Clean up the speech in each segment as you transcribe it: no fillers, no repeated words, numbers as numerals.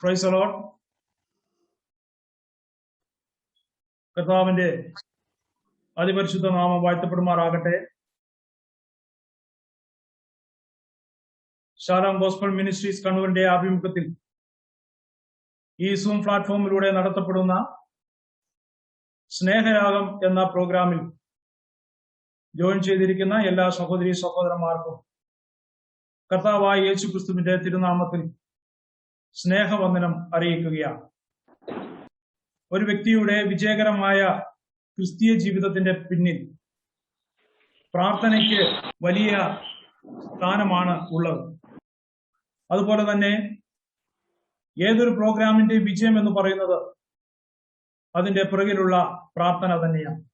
Praise the Lord. കർത്താവിന്റെ അതിപരിശുദ്ധ നാമം വാഴ്ത്തപ്പെടുമാറാകട്ടെ. ഷാലോം ഗോസ്പൽ മിനിസ്ട്രീസ് കണ്ണൂരിന്റെ ആഭിമുഖ്യത്തിൽ ഈ സൂം പ്ലാറ്റ്ഫോമിലൂടെ നടത്തപ്പെടുന്ന സ്നേഹരാഗം എന്ന പ്രോഗ്രാമിൽ ജോയിൻ ചെയ്തിരിക്കുന്ന എല്ലാ സഹോദരി സഹോദരന്മാർക്കും കർത്താവായ യേശുക്രിസ്തുവിന്റെ തിരുനാമത്തിൽ സ്നേഹവന്ദനം അറിയിക്കുകയാണ്. ഒരു വ്യക്തിയുടെ വിജയകരമായ ക്രിസ്തീയ ജീവിതത്തിന്റെ പിന്നിൽ പ്രാർത്ഥനയ്ക്ക് വലിയ സ്ഥാനമാണ് ഉള്ളത്. അതുപോലെ തന്നെ ഏതൊരു പ്രോഗ്രാമിന്റെ വിജയം എന്ന് പറയുന്നത് അതിന്റെ പിറകിലുള്ള പ്രാർത്ഥന തന്നെയാണ്.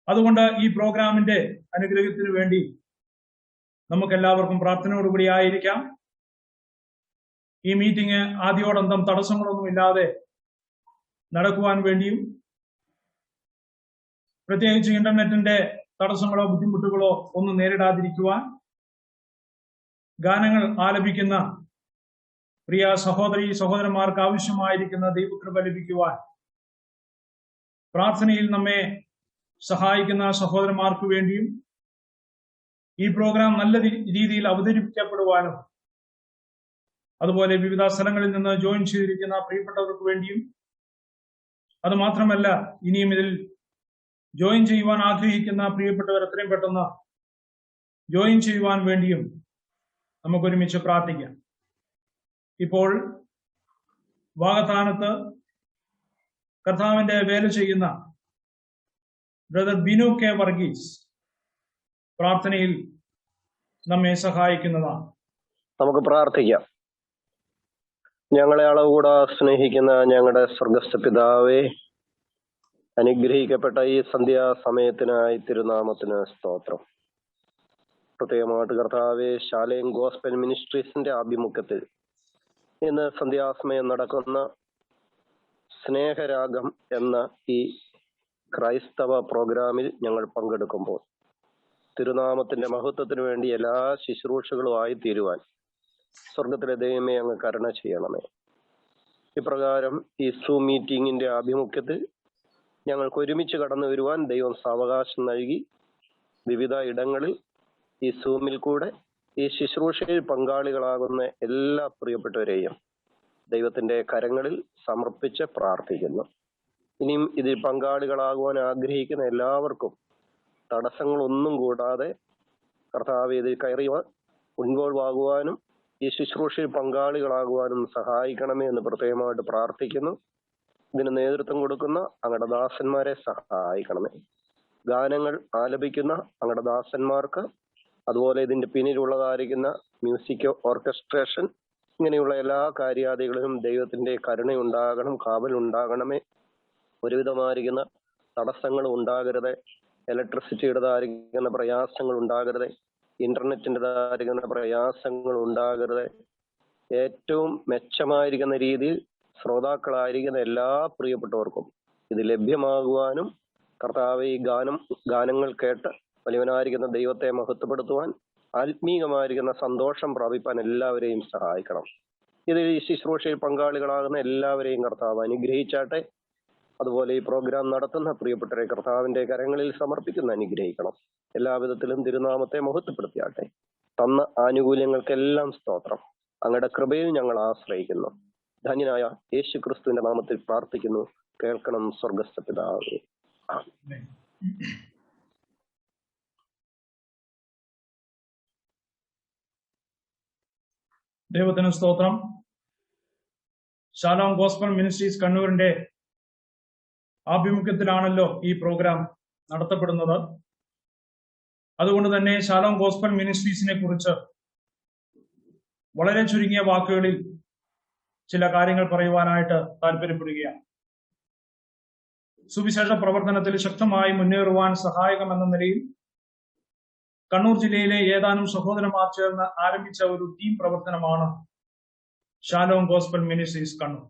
അതുകൊണ്ട് ഈ പ്രോഗ്രാമിന്റെ അനുഗ്രഹത്തിന് വേണ്ടി നമുക്ക് എല്ലാവർക്കും പ്രാർത്ഥനയോടുകൂടി ആയിരിക്കാം. ഈ മീറ്റിംഗ് ആദ്യോടന്തം തടസ്സങ്ങളൊന്നുമില്ലാതെ നടക്കുവാൻ വേണ്ടിയും പ്രത്യേകിച്ച് ഇന്റർനെറ്റിന്റെ തടസ്സങ്ങളോ ബുദ്ധിമുട്ടുകളോ ഒന്നും നേരിടാതിരിക്കുവാൻ ഗാനങ്ങൾ ആലപിക്കുന്ന പ്രിയ സഹോദരി സഹോദരന്മാർക്ക് ആവശ്യമായിരിക്കുന്ന ദൈവകൃപ ലഭിക്കുവാൻ പ്രാർത്ഥനയിൽ നമ്മെ സഹായിക്കുന്ന സഹോദരന്മാർക്ക് വേണ്ടിയും ഈ പ്രോഗ്രാം നല്ല രീതിയിൽ അവതരിപ്പിക്കപ്പെടുവാനും അതുപോലെ വിവിധ സ്ഥലങ്ങളിൽ നിന്ന് ജോയിൻ ചെയ്തിരിക്കുന്ന പ്രിയപ്പെട്ടവർക്ക് വേണ്ടിയും അത് മാത്രമല്ല ഇനിയും ഇതിൽ ജോയിൻ ചെയ്യുവാൻ ആഗ്രഹിക്കുന്ന പ്രിയപ്പെട്ടവർ എത്രയും പെട്ടെന്ന് ജോയിൻ ചെയ്യുവാൻ വേണ്ടിയും നമുക്കൊരുമിച്ച് പ്രാർത്ഥിക്കാം. ഇപ്പോൾ വാഗത്താനത്ത് കർത്താവിന്റെ വേല ചെയ്യുന്ന ബ്രദർ ബിനു കെ വർഗീസ് പ്രാർത്ഥനയിൽ നമ്മെ സഹായിക്കുന്നതാണ്. നമുക്ക് പ്രാർത്ഥിക്കാം. ഞങ്ങളെ അളവുകൂടാ സ്നേഹിക്കുന്ന ഞങ്ങളുടെ സ്വർഗസ്ഥ പിതാവേ, അനുഗ്രഹിക്കപ്പെട്ട ഈ സന്ധ്യാസമയത്തിനായി തിരുനാമത്തിന് സ്തോത്രം. പ്രത്യേകമായിട്ട് കർത്താവേ, ഷാലോം ഗോസ്പൽ മിനിസ്ട്രീസിന്റെ ആഭിമുഖ്യത്തിൽ ഇന്ന് സന്ധ്യാസമയം നടക്കുന്ന സ്നേഹരാഗം എന്ന ഈ ക്രൈസ്തവ പ്രോഗ്രാമിൽ ഞങ്ങൾ പങ്കെടുക്കുമ്പോൾ തിരുനാമത്തിന്റെ മഹത്വത്തിന് വേണ്ടി എല്ലാ ശുശ്രൂഷകളും ആയി തീരുവാൻ സ്വർഗത്തിലെ ദൈവമേ അങ്ങ് കരുണ ചെയ്യണമേ. ഇപ്രകാരം ഈ സൂം മീറ്റിംഗിന്റെ ആഭിമുഖ്യത്തിൽ ഞങ്ങൾക്ക് ഒരുമിച്ച് കടന്നു വരുവാൻ ദൈവം സാവകാശം നൽകി വിവിധ ഇടങ്ങളിൽ ഈ സൂമിൽ കൂടെ ഈ ശുശ്രൂഷയിൽ പങ്കാളികളാകുന്ന എല്ലാ പ്രിയപ്പെട്ടവരെയും ദൈവത്തിന്റെ കരങ്ങളിൽ സമർപ്പിച്ച് പ്രാർത്ഥിക്കുന്നു. ഇനിയും ഇതിൽ പങ്കാളികളാകുവാൻ ആഗ്രഹിക്കുന്ന എല്ലാവർക്കും തടസ്സങ്ങളൊന്നും കൂടാതെ കർത്താവ് ഇതിൽ കയറി ഇൻവോൾവ് ആകുവാനും ഈ ശുശ്രൂഷയിൽ പങ്കാളികളാകുവാനും സഹായിക്കണമേ എന്ന് പ്രത്യേകമായിട്ട് പ്രാർത്ഥിക്കുന്നു. ഇതിന് നേതൃത്വം കൊടുക്കുന്ന അങ്ങയുടെ ദാസന്മാരെ സഹായിക്കണമേ. ഗാനങ്ങൾ ആലപിക്കുന്ന അങ്ങയുടെ ദാസന്മാർക്ക്, അതുപോലെ ഇതിന്റെ പിന്നിലുള്ളതായിരിക്കുന്ന മ്യൂസിക് ഓർക്കസ്ട്രേഷൻ, ഇങ്ങനെയുള്ള എല്ലാ കാര്യാദികളിലും ദൈവത്തിന്റെ കരുണയുണ്ടാകണം, കാവലുണ്ടാകണമേ. ഒരുവിധമായിരിക്കുന്ന തടസ്സങ്ങൾ ഉണ്ടാകരുത്. ഇലക്ട്രിസിറ്റിയുടേതായിരിക്കുന്ന പ്രയാസങ്ങൾ ഉണ്ടാകരുത്. ഇന്റർനെറ്റിൻ്റെതായിരിക്കുന്ന പ്രയാസങ്ങൾ ഉണ്ടാകരുത്. ഏറ്റവും മെച്ചമായിരിക്കുന്ന രീതിയിൽ ശ്രോതാക്കളായിരിക്കുന്ന എല്ലാ പ്രിയപ്പെട്ടവർക്കും ഇത് ലഭ്യമാകുവാനും കർത്താവ് ഈ ഗാനങ്ങൾ കേട്ട് വലിയവനായിരിക്കുന്ന ദൈവത്തെ മഹത്വപ്പെടുത്തുവാൻ ആത്മീകമായിരിക്കുന്ന സന്തോഷം പ്രാപിപ്പാൻ എല്ലാവരെയും സഹായിക്കണം. ഇതിൽ ഈ ശുശ്രൂഷയിൽ പങ്കാളികളാകുന്ന എല്ലാവരെയും കർത്താവ് അനുഗ്രഹിച്ചാട്ടെ. അതുപോലെ ഈ പ്രോഗ്രാം നടത്തുന്ന പ്രിയപ്പെട്ടവരെ കർത്താവിന്റെ കരങ്ങളിൽ സമർപ്പിക്കുന്ന അനുഗ്രഹിക്കണം. എല്ലാവിധത്തിലും തിരുനാമത്തെ മഹത്വപ്പെടുത്തിയാട്ടെ. തന്ന ആനുകൂല്യങ്ങൾക്കെല്ലാം സ്തോത്രം. അങ്ങയുടെ കൃപയിൽ ഞങ്ങൾ ആശ്രയിക്കുന്നു. ധന്യനായ യേശു ക്രിസ്തുവിന്റെ നാമത്തിൽ പ്രാർത്ഥിക്കുന്നു. കേൾക്കണം സ്വർഗസ്ഥ പിതാവേ. ദൈവത്തിന് സ്തോത്രം. ഷാലോം ഗോസ്പൽ മിനിസ്ട്രീസ് കണ്ണൂരിന്റെ ആഭിമുഖ്യത്തിലാണല്ലോ ഈ പ്രോഗ്രാം നടത്തപ്പെടുന്നത്. അതുകൊണ്ട് തന്നെ ഷാലോം ഗോസ്പൽ മിനിസ്ട്രീസിനെ കുറിച്ച് വളരെ ചുരുങ്ങിയ വാക്കുകളിൽ ചില കാര്യങ്ങൾ പറയുവാനായിട്ട് താല്പര്യപ്പെടുകയാണ്. സുവിശേഷ പ്രവർത്തനത്തിൽ ശക്തമായി മുന്നേറുവാൻ സഹായകമെന്ന നിലയിൽ കണ്ണൂർ ജില്ലയിലെ ഏതാനും സഹോദരന്മാർ ചേർന്ന് ആരംഭിച്ച ഒരു ടീം പ്രവർത്തനമാണ് Shalom gospel ministries Kannur.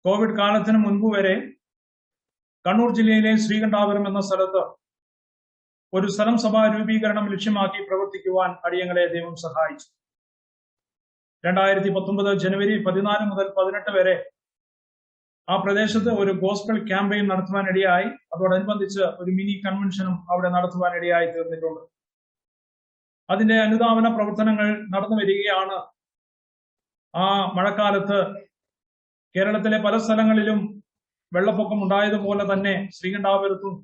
Covid കാലത്തിന് മുൻപ് വരെ കണ്ണൂർ ജില്ലയിലെ ശ്രീകണ്ഠാപുരം എന്ന സ്ഥലത്ത് ഒരു സ്ഥലം സഭാ രൂപീകരണം ലക്ഷ്യമാക്കി പ്രവർത്തിക്കുവാൻ അടിയങ്ങളെ ദൈവം സഹായിച്ചു. 2019 ജനുവരി 14 മുതൽ 18 വരെ ആ പ്രദേശത്ത് ഒരു ഗോസ്പൽ ക്യാമ്പയിൻ നടത്തുവാനിടയായി. അതോടനുബന്ധിച്ച് ഒരു മിനി കൺവെൻഷനും അവിടെ നടത്തുവാനിടയായി തീർന്നിട്ടുണ്ട്. അതിന്റെ അനുധാവന പ്രവർത്തനങ്ങൾ നടന്നു വരികയാണ്. ആ മഴക്കാലത്ത് കേരളത്തിലെ പല സ്ഥലങ്ങളിലും വെള്ളപ്പൊക്കം ഉണ്ടായതുപോലെ തന്നെ ശ്രീകണ്ഠാപുരത്തും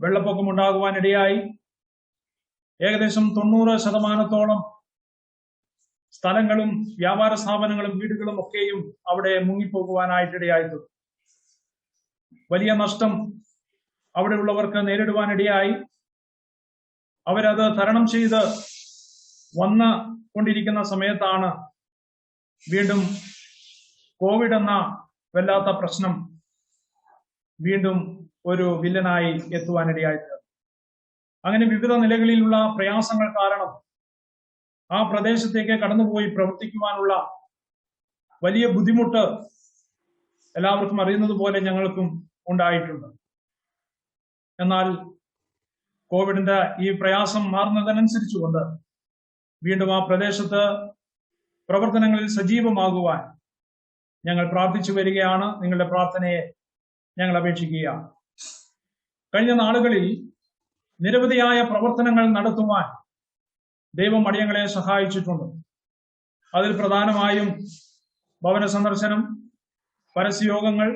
വെള്ളപ്പൊക്കം ഉണ്ടാകുവാനിടയായി. ഏകദേശം 90% സ്ഥലങ്ങളും വ്യാപാര സ്ഥാപനങ്ങളും വീടുകളും ഒക്കെയും അവിടെ മുങ്ങിപ്പോകുവാനായിട്ടിടയായി. വലിയ നഷ്ടം അവിടെയുള്ളവർക്ക് നേരിടുവാനിടയായി. അവരത് തരണം ചെയ്ത് വന്ന് കൊണ്ടിരിക്കുന്ന സമയത്താണ് വീണ്ടും കോവിഡ് എന്ന വല്ലാത്ത പ്രശ്നം വീണ്ടും ഒരു വില്ലനായി എത്തുവാനിടയായത്. അങ്ങനെ വിവിധ നിലകളിലുള്ള പ്രയാസങ്ങൾ കാരണം ആ പ്രദേശത്തേക്ക് കടന്നുപോയി പ്രവർത്തിക്കുവാനുള്ള വലിയ ബുദ്ധിമുട്ട് എല്ലാവർക്കും അറിയുന്നത് പോലെ ഞങ്ങൾക്കും ഉണ്ടായിട്ടുണ്ട്. എന്നാൽ കോവിഡിന്റെ ഈ പ്രയാസം മാറുന്നതിനനുസരിച്ചുകൊണ്ട് വീണ്ടും ആ പ്രദേശത്ത് പ്രവർത്തനങ്ങളിൽ സജീവമാകുവാൻ ഞങ്ങൾ പ്രാർത്ഥിച്ചു വരികയാണ്. നിങ്ങളുടെ പ്രാർത്ഥനയെ ഞങ്ങൾ അപേക്ഷിക്കുകയാണ്. കഴിഞ്ഞ നാളുകളിൽ നിരവധിയായ പ്രവർത്തനങ്ങൾ നടത്തുവാൻ ദൈവം അടിയങ്ങളെ സഹായിച്ചിട്ടുണ്ട്. അതിൽ പ്രധാനമായും ഭവന സന്ദർശനം, പരസ്യയോഗങ്ങൾ,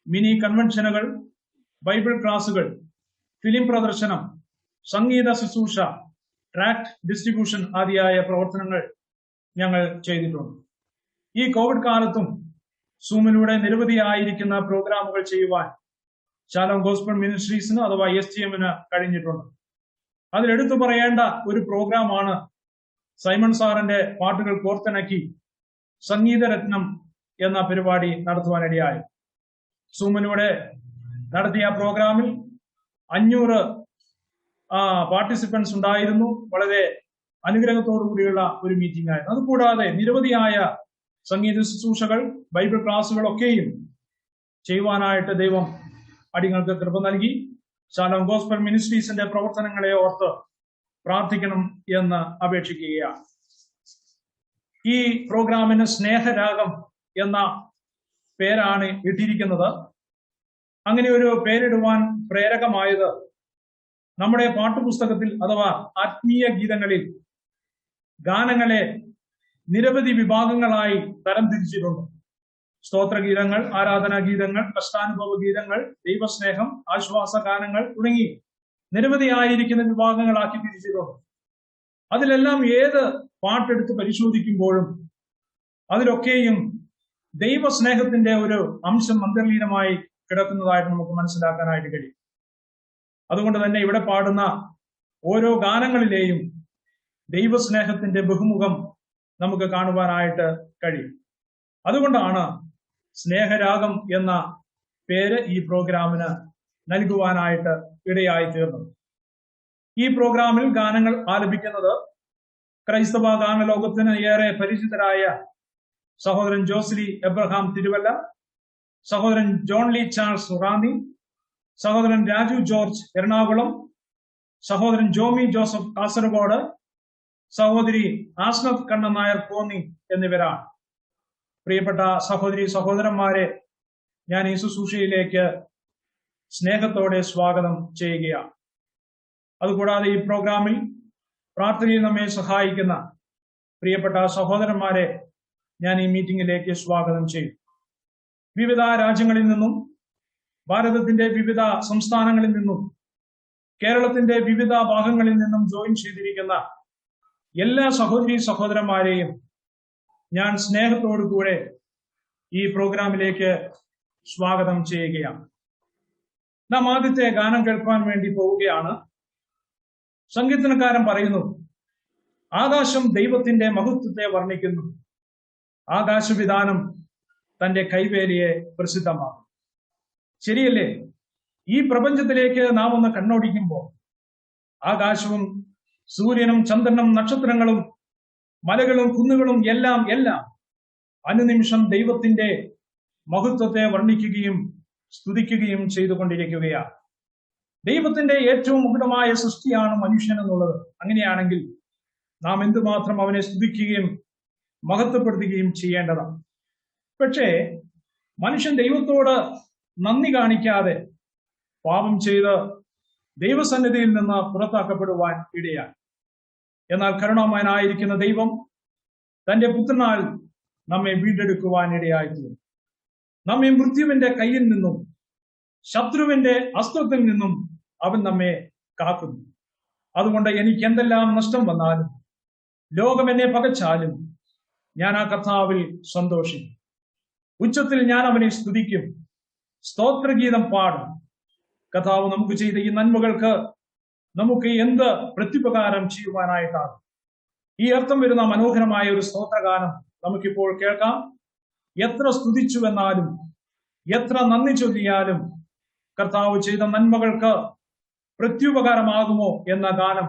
മിനി കൺവെൻഷനുകൾ, ബൈബിൾ ക്ലാസുകൾ, ഫിലിം പ്രദർശനം, സംഗീത ശുശ്രൂഷ, ട്രാക്ട് ഡിസ്ട്രിബ്യൂഷൻ ആദിയായ പ്രവർത്തനങ്ങൾ ഞങ്ങൾ ചെയ്തിട്ടുണ്ട്. ഈ കോവിഡ് കാലത്തും സൂമിലൂടെ നിരവധിയായിരിക്കുന്ന പ്രോഗ്രാമുകൾ ചെയ്യുവാൻ ശാലോം ഗോസ്പൽ മിനിസ്ട്രീസിന് അഥവാ SGM-ന് കഴിഞ്ഞിട്ടുണ്ട്. അതിലെടുത്തു പറയേണ്ട ഒരു പ്രോഗ്രാമാണ് സൈമൺ സാറിന്റെ പാട്ടുകൾ കോർത്തിണക്കി സംഗീതരത്നം എന്ന പരിപാടി നടത്തുവാനിടയായി. സൂമിലൂടെ നടത്തിയ പ്രോഗ്രാമിൽ 500 പാർട്ടിസിപ്പൻസ് ഉണ്ടായിരുന്നു. വളരെ അനുഗ്രഹത്തോടു കൂടിയുള്ള ഒരു മീറ്റിംഗ് ആയിരുന്നു. അതുകൂടാതെ നിരവധിയായ സംഗീത ശുശ്രൂഷകൾ, ബൈബിൾ ക്ലാസുകൾ ഒക്കെയും ചെയ്യുവാനായിട്ട് ദൈവം അടിയങ്ങൾക്ക് കൃപ നൽകി. ശാലോം ഗോസ്പൽ മിനിസ്ട്രീസിന്റെ പ്രവർത്തനങ്ങളെ ഓർത്ത് പ്രാർത്ഥിക്കണം എന്ന് അപേക്ഷിക്കുകയാണ്. ഈ പ്രോഗ്രാമിന് സ്നേഹരാഗം എന്ന പേരാണ് ഇട്ടിരിക്കുന്നത്. അങ്ങനെ ഒരു പേരിടുവാൻ പ്രേരകമായത് നമ്മുടെ പാഠപുസ്തകത്തിൽ അഥവാ ആത്മീയ ഗീതങ്ങളിൽ ഗാനങ്ങളെ നിരവധി വിഭാഗങ്ങളായി തരംതിരിച്ചിട്ടുണ്ട്. സ്തോത്രഗീതങ്ങൾ, ആരാധനാ ഗീതങ്ങൾ, കഷ്ടാനുഭവ ഗീതങ്ങൾ, ദൈവസ്നേഹം, ആശ്വാസ ഗാനങ്ങൾ തുടങ്ങി നിരവധിയായിരിക്കുന്ന വിഭാഗങ്ങളാക്കി തിരിച്ചിട്ടുണ്ട്. അതിലെല്ലാം ഏത് പാട്ടെടുത്ത് പരിശോധിക്കുമ്പോഴും അതിലൊക്കെയും ദൈവസ്നേഹത്തിന്റെ ഒരു അംശം അന്തർലീനമായി കിടക്കുന്നതായിട്ട് നമുക്ക് മനസ്സിലാക്കാനായിട്ട് കഴിയും. അതുകൊണ്ട് തന്നെ ഇവിടെ പാടുന്ന ഓരോ ഗാനങ്ങളിലെയും ദൈവസ്നേഹത്തിന്റെ ബഹുമുഖം നമുക്ക് കാണുവാനായിട്ട് കഴിയും. അതുകൊണ്ടാണ് സ്നേഹരാഗം എന്ന പേര് ഈ പ്രോഗ്രാമിന് നൽകുവാനായിട്ട് ഇടയായി തീർന്നത്. ഈ പ്രോഗ്രാമിൽ ഗാനങ്ങൾ ആലപിക്കുന്നത് ക്രൈസ്തവ ഗാനലോകത്തിന് ഏറെ പരിചിതരായ സഹോദരൻ ജോസ്ലി എബ്രഹാം തിരുവല്ല, സഹോദരൻ ജോൺ ലീ ചാൾസ് റാന്നി, സഹോദരൻ രാജു ജോർജ് എറണാകുളം, സഹോദരൻ ജോമി ജോസഫ് കാസർഗോഡ്, സഹോദരി ആസ്നത്ത് കണ്ണൻ നായർ കോന്നി എന്നിവരാണ്. പ്രിയപ്പെട്ട സഹോദരി സഹോദരന്മാരെ, ഞാൻ ഈ ശുശ്രൂഷയിലേക്ക് സ്നേഹത്തോടെ സ്വാഗതം ചെയ്യുകയാണ്. അതുകൂടാതെ ഈ പ്രോഗ്രാമിൽ പ്രാർത്ഥനയിൽ നമ്മെ സഹായിക്കുന്ന പ്രിയപ്പെട്ട സഹോദരന്മാരെ ഞാൻ ഈ മീറ്റിംഗിലേക്ക് സ്വാഗതം ചെയ്യും. വിവിധ രാജ്യങ്ങളിൽ നിന്നും, ഭാരതത്തിന്റെ വിവിധ സംസ്ഥാനങ്ങളിൽ നിന്നും, കേരളത്തിന്റെ വിവിധ ഭാഗങ്ങളിൽ നിന്നും ജോയിൻ ചെയ്തിരിക്കുന്ന എല്ലാ സഹോദരി സഹോദരന്മാരെയും ഞാൻ സ്നേഹത്തോടു കൂടെ ഈ പ്രോഗ്രാമിലേക്ക് സ്വാഗതം ചെയ്യുകയാണ്. നാം ആദ്യത്തെ ഗാനം കേൾക്കാൻ വേണ്ടി പോവുകയാണ്. സങ്കീർത്തനക്കാരൻ പറയുന്നു, ആകാശം ദൈവത്തിന്റെ മഹത്വത്തെ വർണ്ണിക്കുന്നു, ആകാശവിധാനം തന്റെ കൈവേലിയെ പ്രസിദ്ധമാകും. ശരിയല്ലേ? ഈ പ്രപഞ്ചത്തിലേക്ക് നാം ഒന്ന് കണ്ണോടിക്കുമ്പോൾ ആകാശവും സൂര്യനും ചന്ദ്രനും നക്ഷത്രങ്ങളും മലകളും കുന്നുകളും എല്ലാം അനുനിമിഷം ദൈവത്തിന്റെ മഹത്വത്തെ വർണ്ണിക്കുകയും സ്തുതിക്കുകയും ചെയ്തുകൊണ്ടിരിക്കുകയാണ്. ദൈവത്തിന്റെ ഏറ്റവും മുകുടമായ സൃഷ്ടിയാണ് മനുഷ്യൻ എന്നുള്ളത്. അങ്ങനെയാണെങ്കിൽ നാം എന്തുമാത്രം അവനെ സ്തുതിക്കുകയും മഹത്വപ്പെടുത്തുകയും ചെയ്യേണ്ടതാണ്. പക്ഷേ മനുഷ്യൻ ദൈവത്തോട് നന്ദി കാണിക്കാതെ പാപം ചെയ്ത് ദൈവസന്നിധിയിൽ നിന്ന് പുറത്താക്കപ്പെടുവാൻ ഇടയായി. എന്നാൽ കരുണാമയനായിരിക്കുന്ന ദൈവം തന്റെ പുത്രനാൽ നമ്മെ വീണ്ടെടുക്കുവാൻ ഇടയായിത്തീർന്നു. നമ്മെ മൃത്യുവിന്റെ കയ്യിൽ നിന്നും ശത്രുവിന്റെ അസ്ത്രത്തിൽ നിന്നും അവൻ നമ്മെ കാക്കുന്നു. അതുകൊണ്ട് എനിക്ക് എന്തെല്ലാം നഷ്ടം വന്നാലും ലോകം എന്നെ പകച്ചാലും ഞാൻ ആ കർത്താവിൽ സന്തോഷിക്കും. ഉച്ചത്തിൽ ഞാൻ അവനെ സ്തുതിക്കും, സ്തോത്രഗീതം പാടും. കർത്താവ് നമുക്ക് ചെയ്ത ഈ നന്മകൾക്ക് നമുക്ക് എന്ത് പ്രത്യുപകാരം ചെയ്യുവാനായിട്ടാകും? ഈ അർത്ഥം വരുന്ന മനോഹരമായ ഒരു സ്തോത്രഗാനം നമുക്കിപ്പോൾ കേൾക്കാം. എത്ര സ്തുതിച്ചുവെന്നാലും എത്ര നന്ദി ചൊല്ലിയാലും കർത്താവ് ചെയ്ത നന്മകൾക്ക് പ്രത്യുപകാരമാകുമോ എന്ന ഗാനം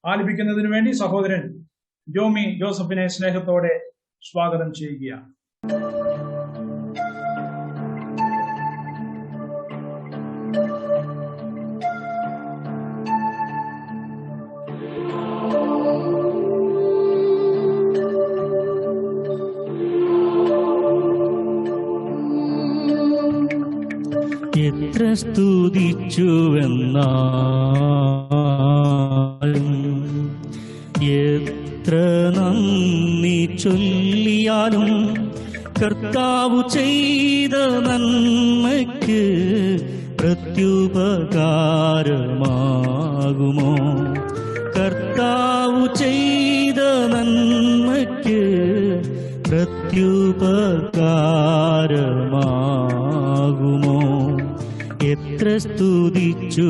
ആലപിക്കുന്നതിന് വേണ്ടി സഹോദരൻ ജോമി ജോസഫിനെ സ്നേഹത്തോടെ സ്വാഗതം ചെയ്യുകയാണ്. എത്ര സ്തുതിച്ചുവെന്നാലും എത്ര നന്ദി ചൊല്ലിയാലും കർത്താവ് ചെയ്ത നന്മയ്ക്ക് പ്രത്യുപകാരമാകുമോ? കർത്താവ് ചെയ്ത നന്മയ്ക്ക് പ്രത്യുപകാരമാകുമോ? എത്ര സ്തുതിച്ചുവെന്നാലും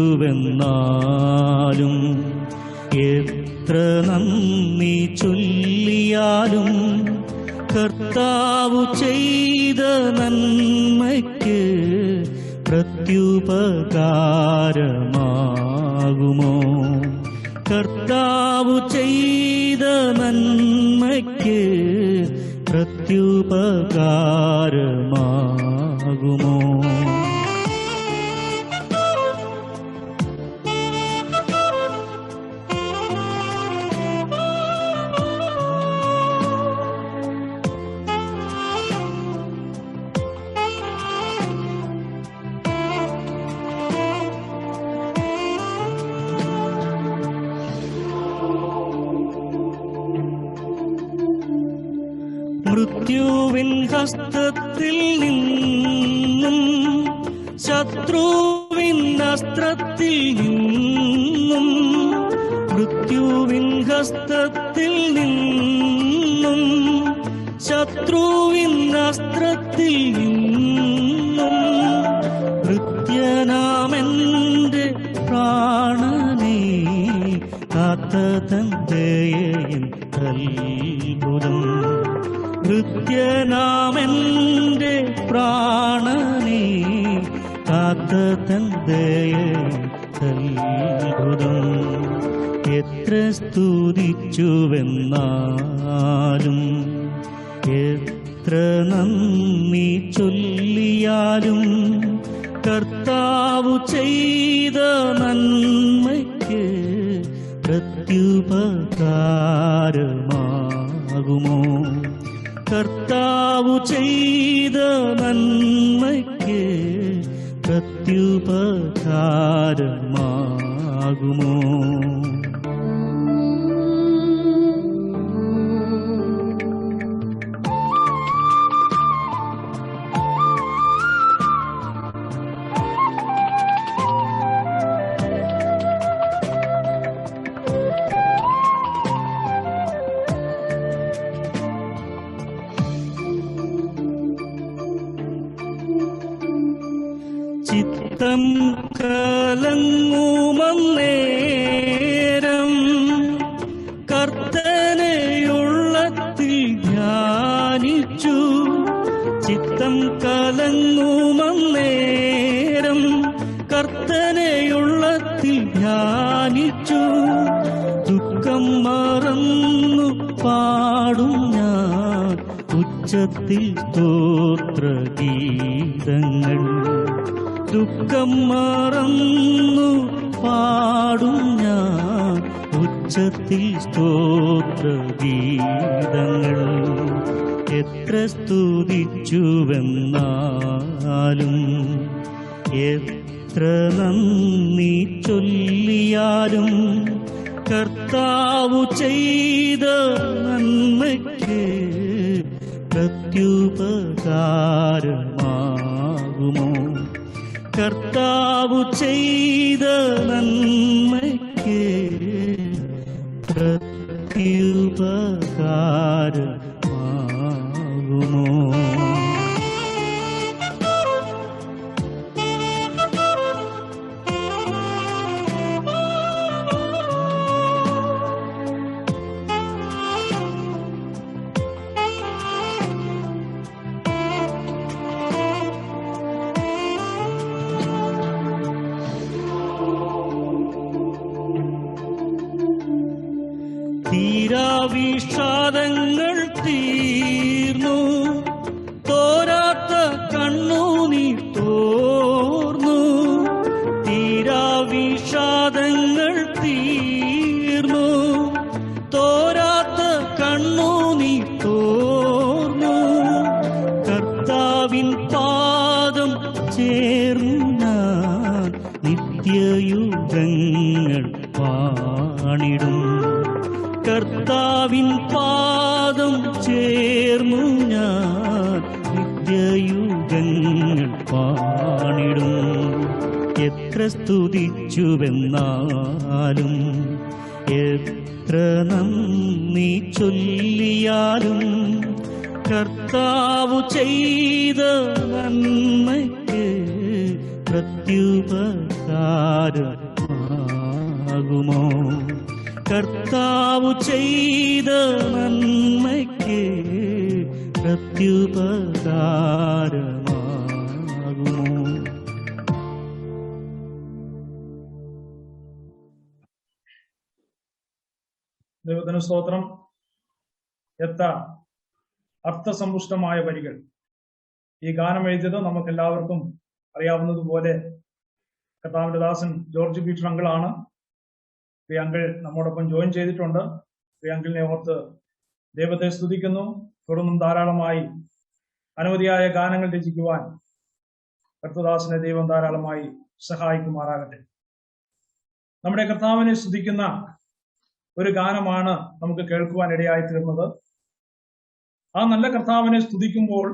എത്ര നന്ദി ചൊല്ലിയാലും കർത്താവ് ചെയ്ത നന്മയ്ക്ക് പ്രത്യുപകാരമാകുമോ? കർത്താവ് ചെയ്ത നന്മയ്ക്ക് പ്രത്യുപകാരമാകുമോ? മൃത്യുവിൻ ഹസ്തത്തിൽ നിന്നും ശത്രുവിൻ അസ്ത്രത്തിൽ നിന്നും മൃത്യുവിൻ ഹസ്തത്തിൽ നിന്നും ശത്രുവിൻ അസ്ത്രത്തിൽ നിന്നും ഭൃത്യനാമെന്റെ പ്രാണനെ കാത്ത തന്തയൻ അത്ഭുതം. ഭൃത്യനാമെന്റെ പ്രാണനെ കാത്ത തന്തയൻ അത്ഭുതം. എത്ര സ്തുതിച്ചുവെന്നാലും എത്ര നന്ദി ചൊല്ലിയാലും കർത്താവ് ചെയ്ത നന്മയ്ക്ക് പ്രത്യുപകാരമാകുമോ? കർത്താവ് ചെയ്ത നന്മയ്ക്ക് പ്രത്യുപകാരമാകുമോ? ചിത്തം കലങ്ങുമന്നേരം കർത്തനെയുള്ളത്തിൽ ധ്യാനിച്ചു. ചിത്തം കലങ്ങുമന്നേരം കർത്തനെയുള്ളത്തിൽ ധ്യാനിച്ചു. ദുഃഖം മറന്നു പാടും ഞാൻ ഉച്ചത്തിൽ സ്തോത്രഗീതങ്ങൾ. ദുഃഖം മറന്നു പാടും ഞാൻ ഉച്ചത്തിൽ സ്തോത്രഗീതങ്ങൾ എത്ര സ്തുതിച്ചുവെന്നാലും എത്ര നന്ദി ചൊല്ലിയാലും കർത്താവു ചെയ്ത നന്മയ്ക്ക് പ്രത്യുപകാരമാകുമോ? കർത്താവു ചെയ്ത നന്മയ്ക്ക് പ്രത്യുപകാരമാകുമോ? തീരാവിഷാദങ്ങൾ തീർന്നു, തോരാത്ത കണ്ണുനീർ തോർന്നു. തീരാവിഷാദങ്ങൾ തീർന്നു, തോരാത്ത കണ്ണുനീർ തോർന്നു. കർത്താവിൻ പാദം ചേർന്നു ഞാൻ നിത്യയുഗങ്ങൾ പാണിടും. കർത്താവിൻ പാദം ചേർന്നു ഞാൻ നിത്യയുഗങ്ങൾ പാണിടും. എത്ര സ്തുതിച്ചുവെന്നാലും എത്ര നന്ദി ചൊല്ലിയാലും കർത്താവു ചെയ്ത നന്മയ്ക്ക് പ്രത്യുപകാരമാകുമോ? കർത്താവു ചെയ്ത നന്മയ്ക്ക് പ്രത്യുപകാരമാകുമോ? ദൈവത്തിന് സ്തോത്രം. എത്ര അർത്ഥസമ്പുഷ്ടമായ വരികൾ. ഈ ഗാനം എഴുതിയത് നമുക്കെല്ലാവർക്കും അറിയാവുന്നതുപോലെ കർത്താവിന്റെ ദാസൻ ജോർജ് പീറ്റർ അങ്കിളാണ്. ഈ അങ്കിൾ നമ്മോടൊപ്പം ജോയിൻ ചെയ്തിട്ടുണ്ട്. ഈ അങ്കിളിനെ ഓർത്ത് ദൈവത്തെ സ്തുതിക്കുന്നു. തുടർന്നും ധാരാളമായി അനവധിയായ ഗാനങ്ങൾ രചിക്കുവാൻ കർത്തദാസനെ ദൈവം ധാരാളമായി സഹായിക്കുമാറാകട്ടെ. നമ്മുടെ കർത്താവിനെ സ്തുതിക്കുന്ന ഒരു ഗാനമാണ് നമുക്ക് കേൾക്കുവാൻ ഇടയായി തീർന്നത്. ആ നല്ല കർത്താവിനെ സ്തുതിക്കുമ്പോൾ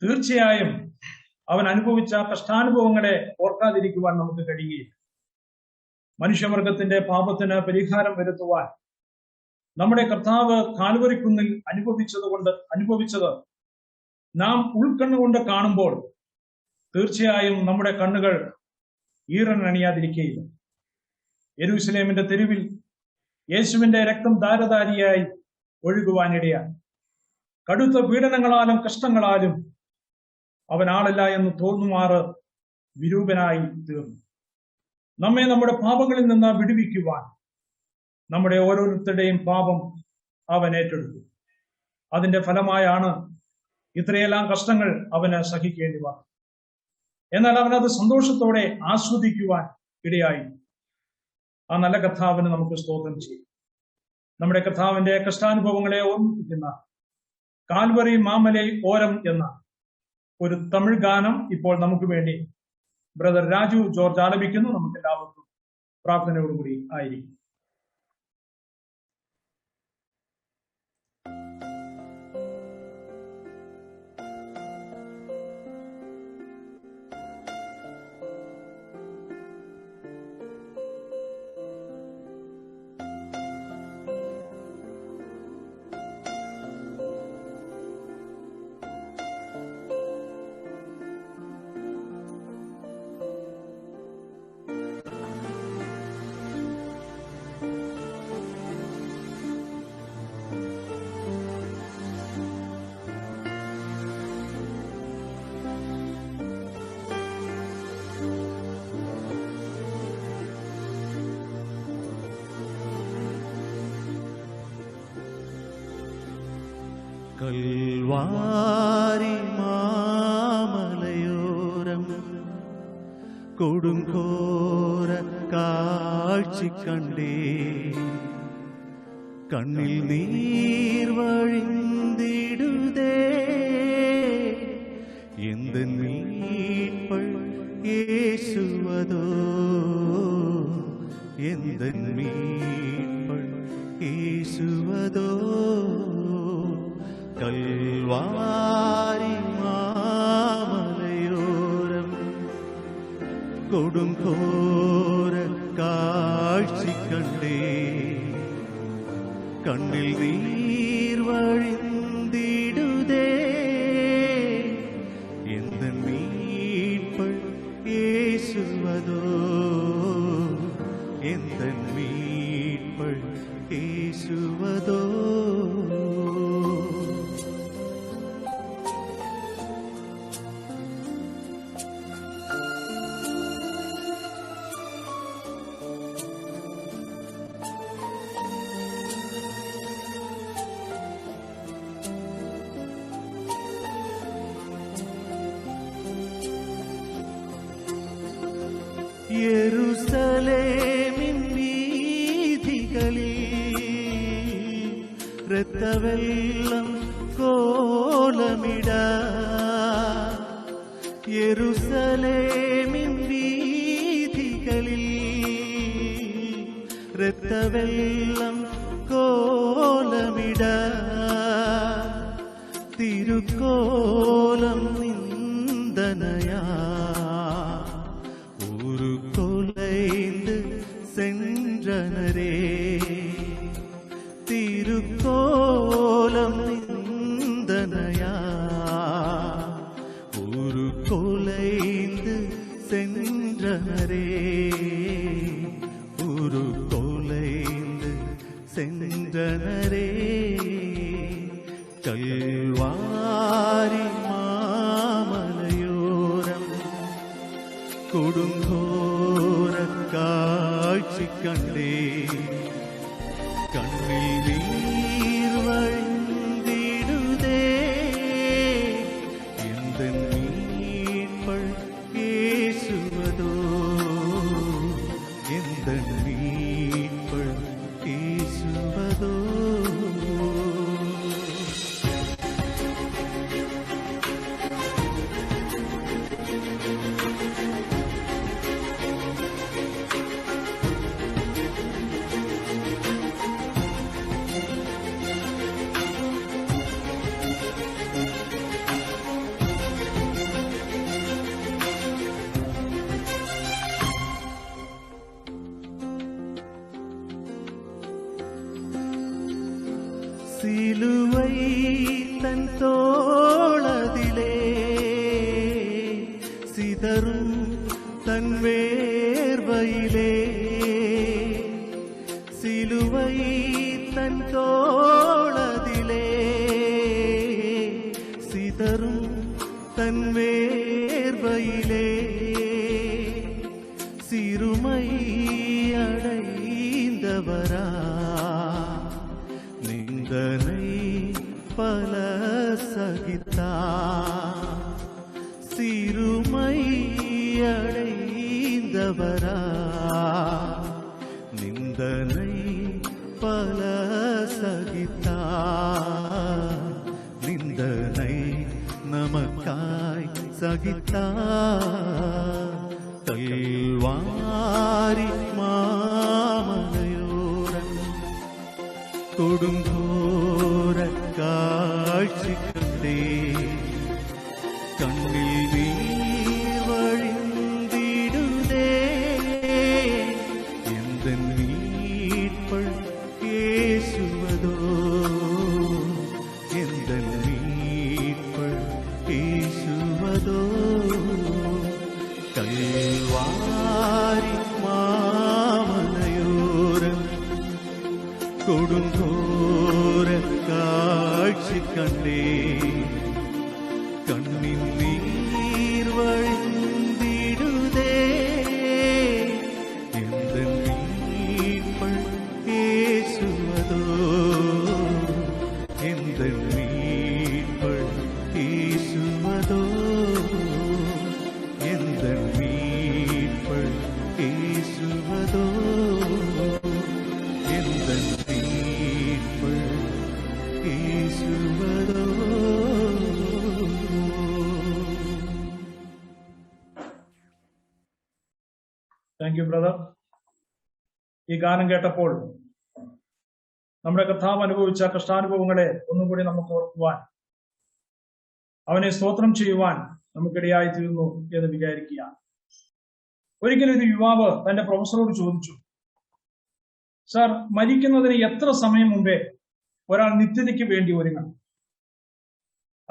തീർച്ചയായും അവൻ അനുഭവിച്ച കഷ്ടാനുഭവങ്ങളെ ഓർക്കാതിരിക്കുവാൻ നമുക്ക് കഴിയുകയില്ല. മനുഷ്യവർഗത്തിന്റെ പാപത്തിന് പരിഹാരം വരുത്തുവാൻ നമ്മുടെ കർത്താവ് കാൽവരിക്കുന്നിൽ അനുഭവിച്ചത് നാം ഉൾക്കണ്ണുകൊണ്ട് കാണുമ്പോൾ തീർച്ചയായും നമ്മുടെ കണ്ണുകൾ ഈറനണിയാതിരിക്കുകയില്ല. യെരൂശലേമിന്റെ തെരുവിൽ യേശുവിന്റെ രക്തം ധാരധാരിയായി ഒഴുകുവാനിടയായി. കടുത്ത പീഡനങ്ങളാലും കഷ്ടങ്ങളാലും അവൻ ആളല്ല എന്ന് തോന്നുമാറ് വിരൂപനായി തീർന്നു. നമ്മെ നമ്മുടെ പാപങ്ങളിൽ നിന്ന് വിടുവിക്കുവാൻ നമ്മുടെ ഓരോരുത്തരുടെയും പാപം അവൻ ഏറ്റെടുത്തു. അതിന്റെ ഫലമായാണ് ഇത്രയെല്ലാം കഷ്ടങ്ങൾ അവന് സഹിക്കേണ്ടി വന്നു. എന്നാൽ അവനത് സന്തോഷത്തോടെ ആസ്വദിക്കുവാൻ ഇടയായി. ആ നല്ല കർത്താവിന് നമുക്ക് സ്തോത്രം ചെയ്യും. നമ്മുടെ കർത്താവിന്റെ കഷ്ടാനുഭവങ്ങളെ ഓർമ്മിപ്പിക്കുന്ന കാൽവറി മാമലൈ ഓരം എന്ന ഒരു തമിഴ് ഗാനം ഇപ്പോൾ നമുക്ക് വേണ്ടി ബ്രദർ രാജു ജോർജ് ആലപിക്കുന്നു. നമുക്ക് എല്ലാവർക്കും പ്രാർത്ഥനയോടുകൂടി ആയിരിക്കും. കൽവാരി മാമലയോരം കൊടുങ്കോര കാഴ്ച കണ്ടേ കണ്ണിൽ നീർ വഴിന്തിടുതേ എന്ത മീட்பள் യേശുവதோ എന്ത മീட்பள் യേശുവதோ കൽവാരി മാമലയോരം കൊടുങ്കോര കാഴ്ച കണ്ടേ കണ്ണിൽ നീർ വഴിന്തിടുതേ എന്ത മീட்பள் യേശുവதோ എന്ത മീட்பள் യേശുവதோ യെരൂശലേമിൻ വീഥികളിൽ രക്തവെള്ളം കോലമിട യെരൂശലേമിൻ വീഥികളിൽ രക്തവെള്ളം കോലമിട തിരുക്കോലം നിന്ദനയാ சென்றனரே திருக்கோலம் நிந்தனையா ஒரு கொலைந்து சென்றனரே ஒரு கொலைந்து சென்றனரே கல்வாரி மாமலையோரம் கொடுங்கோர காட்சி கண்டே கண்ணில் நீர் வழிந்திடுதே எந்த மீட்பள் യേശുവதோ எந்த மீட்பள் യേശുவதோ சிலுவை தன் தோளதிலே சிதறும் தன் வேர்வையிலே சிலுவை தன் தோளதிலே சிதறும் தன் வேர்வையிலே சிறுமை அடைந்தவரா நிந்தனை பல சகித்தார் சிறுமை அடைந்தவரா நிந்தனை பல சகித்தார் நிந்தனை நமக்காய் சகித்தார் கல்வாரி மாமலையோரம் கொடுங்கோர காட்சி கண்டே கண்ணில் நீர் வழிந்திடுதே எந்த மீட்பள் യേശുവதோ எந்த மீட்பள் യേശുവதோ கல்வாரி மாமலையோரம் கொடுங்கோர காட்சி கண்டே கண்ணின் நீர் வழிந்திடுதே எந்த மீட்பள் യേശുവதோ எந்த மீட்பள் യേശുவதோ எந்த மீட்பள் യേശுவதோ താങ്ക് യു ബ്രദർ. ഈ ഗാനം കേട്ടപ്പോൾ നമ്മുടെ കർത്താവ് അനുഭവിച്ച കഷ്ടാനുഭവങ്ങളെ ഒന്നും കൂടി നമുക്ക് ഓർക്കുവാൻ, അവനെ സ്തോത്രം ചെയ്യുവാൻ നമുക്കിടയായി തീർന്നു എന്ന് വിചാരിക്കുക. ഒരിക്കലും ഒരു യുവാവ് തന്റെ പ്രൊഫസറോട് ചോദിച്ചു, സാർ, മരിക്കുന്നതിന് എത്ര സമയം മുമ്പേ ഒരാൾ നിത്യതയ്ക്ക് വേണ്ടി ഒരുങ്ങണം?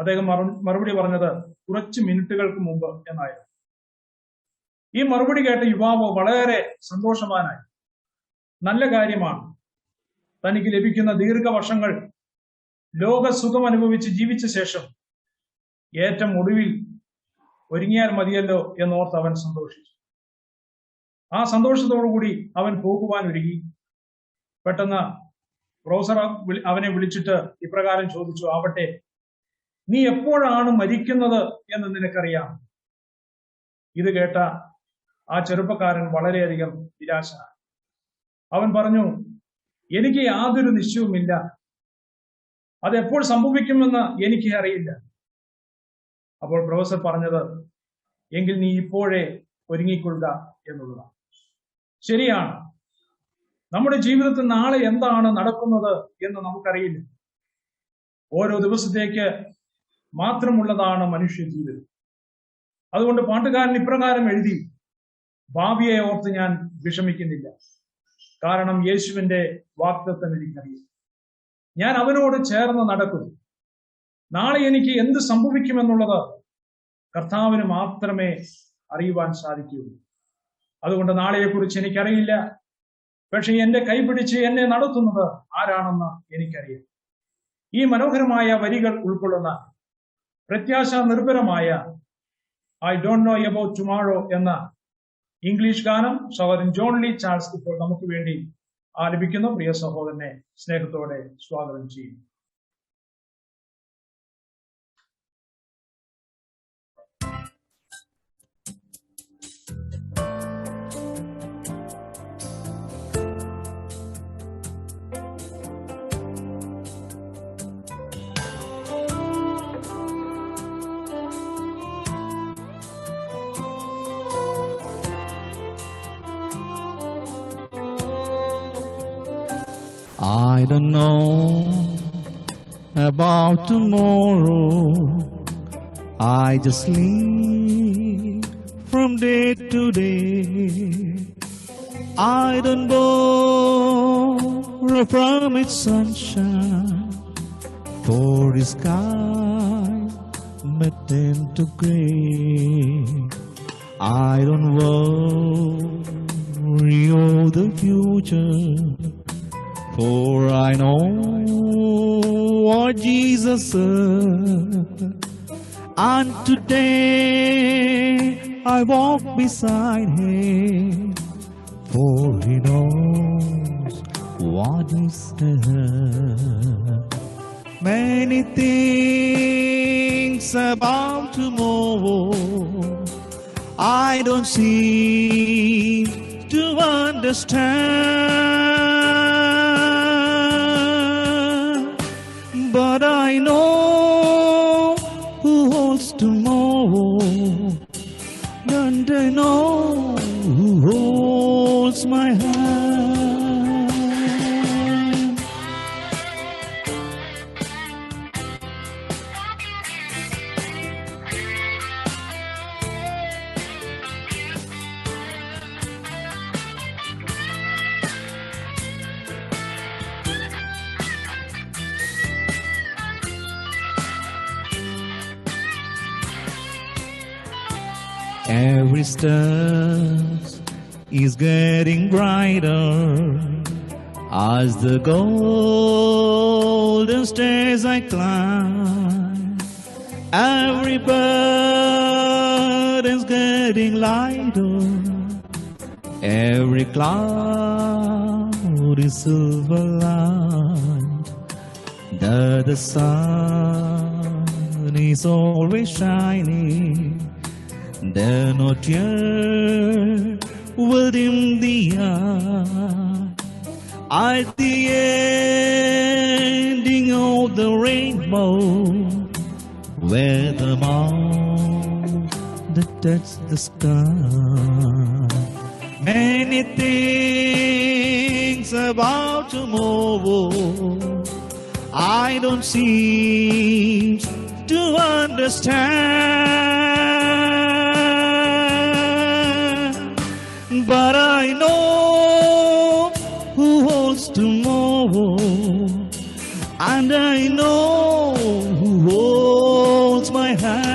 അദ്ദേഹം മറുപടി പറഞ്ഞത് കുറച്ച് മിനിറ്റുകൾക്ക് മുമ്പ് എന്നായിരുന്നു. ഈ മറുപടി കേട്ട യുവാവ് വളരെ സന്തോഷവാനായി. നല്ല കാര്യമാണ്, തനിക്ക് ലഭിക്കുന്ന ദീർഘവർഷങ്ങൾ ലോകസുഖം അനുഭവിച്ച് ജീവിച്ച ശേഷം ഏറ്റവും ഒടുവിൽ ഒരുങ്ങിയാൽ മതിയല്ലോ എന്നോർത്ത് അവൻ സന്തോഷിച്ചു. ആ സന്തോഷത്തോടുകൂടി അവൻ പോകുവാൻ ഒരുങ്ങി. പെട്ടെന്ന് പ്രൊഫസർ അവനെ വിളിച്ചിട്ട് ഇപ്രകാരം ചോദിച്ചു, ആവട്ടെ, നീ എപ്പോഴാണ് മരിക്കുന്നത് എന്ന് നിനക്കറിയാം? ഇത് കേട്ട ആ ചെറുപ്പക്കാരൻ വളരെയധികം നിരാശനായി. അവൻ പറഞ്ഞു, എനിക്ക് യാതൊരു നിശ്ചയവുമില്ല, അതെപ്പോൾ സംഭവിക്കുമെന്ന് എനിക്ക് അറിയില്ല. അപ്പോൾ പ്രൊഫസർ പറഞ്ഞത്, എങ്കിൽ നീ ഇപ്പോഴേ ഒരുങ്ങിക്കൊള്ളുക എന്നുള്ളതാണ്. ശരിയാണ്, നമ്മുടെ ജീവിതത്തിൽ നാളെ എന്താണ് നടക്കുന്നത് എന്ന് നമുക്കറിയില്ല. ഓരോ ദിവസത്തേക്ക് മാത്രമുള്ളതാണ് മനുഷ്യ ജീവിതം. അതുകൊണ്ട് പാട്ടുകാരൻ ഇപ്രകാരം എഴുതി, ഭാവിയെ ഓർത്ത് ഞാൻ വിഷമിക്കുന്നില്ല, കാരണം യേശുവിന്റെ വാഗ്ദത്തം എനിക്കറിയാം. ഞാൻ അവനോട് ചേർന്ന് നടക്കുന്നു. നാളെ എനിക്ക് എന്ത് സംഭവിക്കുമെന്നുള്ളത് കർത്താവിന് മാത്രമേ അറിയുവാൻ സാധിക്കുകയുള്ളൂ. അതുകൊണ്ട് നാളെയെക്കുറിച്ച് എനിക്കറിയില്ല, പക്ഷെ എന്റെ കൈപിടിച്ച് എന്നെ നടത്തുന്നത് ആരാണെന്ന് എനിക്കറിയാം. ഈ മനോഹരമായ വരികൾ ഉൾക്കൊള്ളുന്ന പ്രത്യാശ നിർഭരമായ I don't know about tomorrow എന്ന ഇംഗ്ലീഷ് ഗാനം സഹോദരൻ ജോൺ ലീ ചാൾസ് ഇപ്പോൾ നമുക്ക് വേണ്ടി ആലപിക്കുന്നു. പ്രിയ സഹോദരനെ സ്നേഹത്തോടെ സ്വാഗതം ചെയ്യും. I don't know about tomorrow. I just live from day to day. I don't borrow from its sunshine, for the sky may tend to gray. I don't worry of the future, for I know what Jesus said, and today I walk beside Him, for He knows what is ahead. Many things about tomorrow I don't seem to understand, but I know who holds tomorrow, and I know who holds my hand. Every star is getting brighter as the golden stairs I climb. Every bird is getting lighter, every cloud is silver light. The sun is always shining, there no tear will dim the eye. At the ending of the rainbow, where the mount that touch the sky, Many things about tomorrow I don't seem to understand, but I know who holds tomorrow, and I know who holds my hand.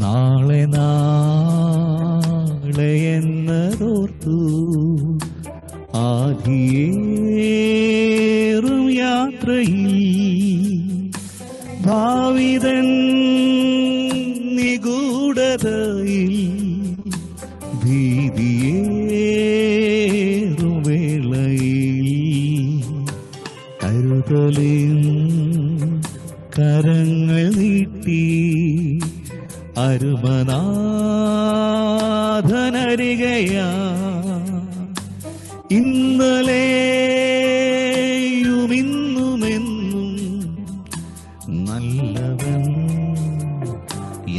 നാളെ നാളെ എന്നതോർത്തു ആധിയേറും യാത്രയിൽ ഭാവിതൻ നിഗൂഢതയിൽ ഭീതിയേറും വേളയിൽ കരുതലിൻ കരങ്ങൾ നീട്ടി അരുമനാഥനരികയാ ഇന്നലെയും ഇന്നുമെന്നും നല്ലവൻ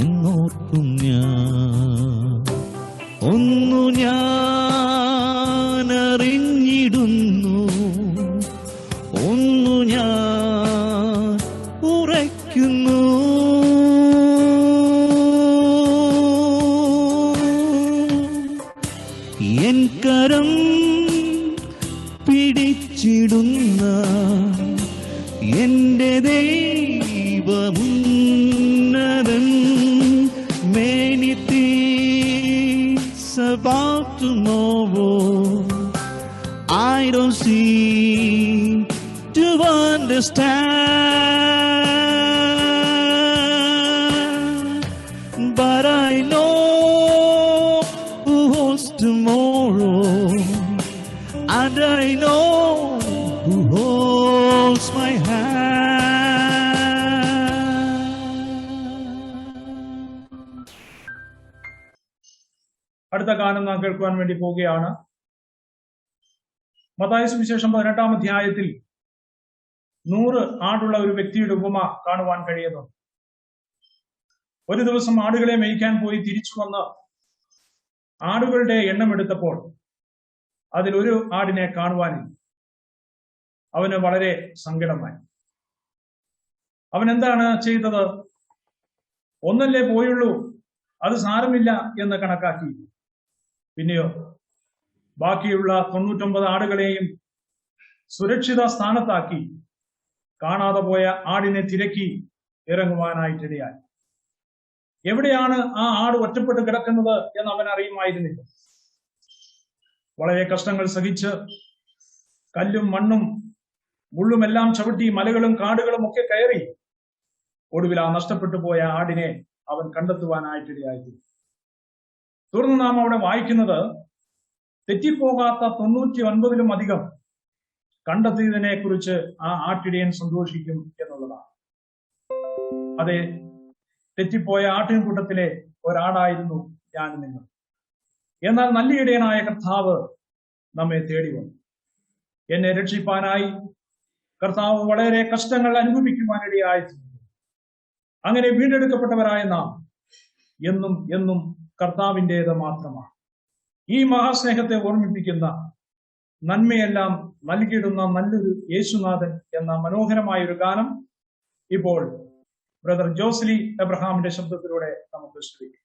എന്നോർക്കും ഞാൻ. ഒന്നു ഞാൻ അറിഞ്ഞിടുന്നു, ഒന്നു ഞാൻ ഉറയ്ക്കുന്നു, എൻ കരം പിടിച്ചിടുന്ന എന്റെ ദൈവമുന്നതൻ. Many things about tomorrow I don't seem to understand, but I know who holds tomorrow, and I know who holds my hand. അടുത്ത ഗാനം നാം കേൾക്കുവാൻ വേണ്ടി പോവുകയാണ്. മത്തായി സുവിശേഷം 18-ാം അധ്യായത്തിൽ 100 ആടുള്ള ഒരു വ്യക്തിയുടെ ഉപമ കാണുവാൻ കഴിയുന്നു. ഒരു ദിവസം ആടുകളെ മേയ്ക്കാൻ പോയി തിരിച്ചു വന്ന് ആടുകളുടെ എണ്ണമെടുത്തപ്പോൾ അതിൽ ഒരു ആടിനെ കാണുവാനില്ല. അവന് വളരെ സങ്കടമായി. അവൻ എന്താണ് ചെയ്തത്? ഒന്നല്ലേ പോയുള്ളൂ, അത് സാരമില്ല എന്ന് കണക്കാക്കി. പിന്നെയോ ബാക്കിയുള്ള 99 ആടുകളെയും സുരക്ഷിത സ്ഥാനത്താക്കി കാണാതെ പോയ ആടിനെ തിരക്കി ഇറങ്ങുവാനായിട്ടിടയായി. എവിടെയാണ് ആ ആട് ഒറ്റപ്പെട്ട് കിടക്കുന്നത് എന്ന് അവൻ അറിയുമായിരുന്നില്ല. വളരെ കഷ്ടങ്ങൾ സഹിച്ച് കല്ലും മണ്ണും മുള്ളുമെല്ലാം ചവിട്ടി മലകളും കാടുകളും ഒക്കെ കയറി ഒടുവിൽ ആ നഷ്ടപ്പെട്ടു പോയ ആടിനെ അവൻ കണ്ടെത്തുവാനായിട്ടിടയായി. തുടർന്ന് നാം അവിടെ വായിക്കുന്നത് തെറ്റിപ്പോകാത്ത 99-ലും അധികം കണ്ടെത്തിയതിനെ കുറിച്ച് ആ ആട്ടിടയൻ സന്തോഷിക്കും എന്നുള്ളതാണ്. അതെ, തെറ്റിപ്പോയ ആട്ടിൻകൂട്ടത്തിലെ ഒരാടായിരുന്നു ഞാൻ നിങ്ങൾ. എന്നാൽ നല്ല ഇടയനായ കർത്താവ് നമ്മെ തേടി വന്നു. എന്നെ രക്ഷിപ്പാനായി കർത്താവ് വളരെ കഷ്ടങ്ങൾ അനുഭവിക്കുവാനിടയായി. അങ്ങനെ വീണ്ടെടുക്കപ്പെട്ടവരായ നാം എന്നും എന്നും കർത്താവിൻ്റെത് മാത്രമാണ്. ഈ മഹാസ്നേഹത്തെ ഓർമ്മിപ്പിക്കുന്ന, നന്മയെല്ലാം നൽകിയിടുന്ന നല്ലൊരു യേശുനാഥൻ എന്ന മനോഹരമായ ഒരു ഗാനം ഇപ്പോൾ ബ്രദർ ജോസ്ലി എബ്രഹാമിന്റെ ശബ്ദത്തിലൂടെ നമുക്ക് ശ്രമിക്കാം.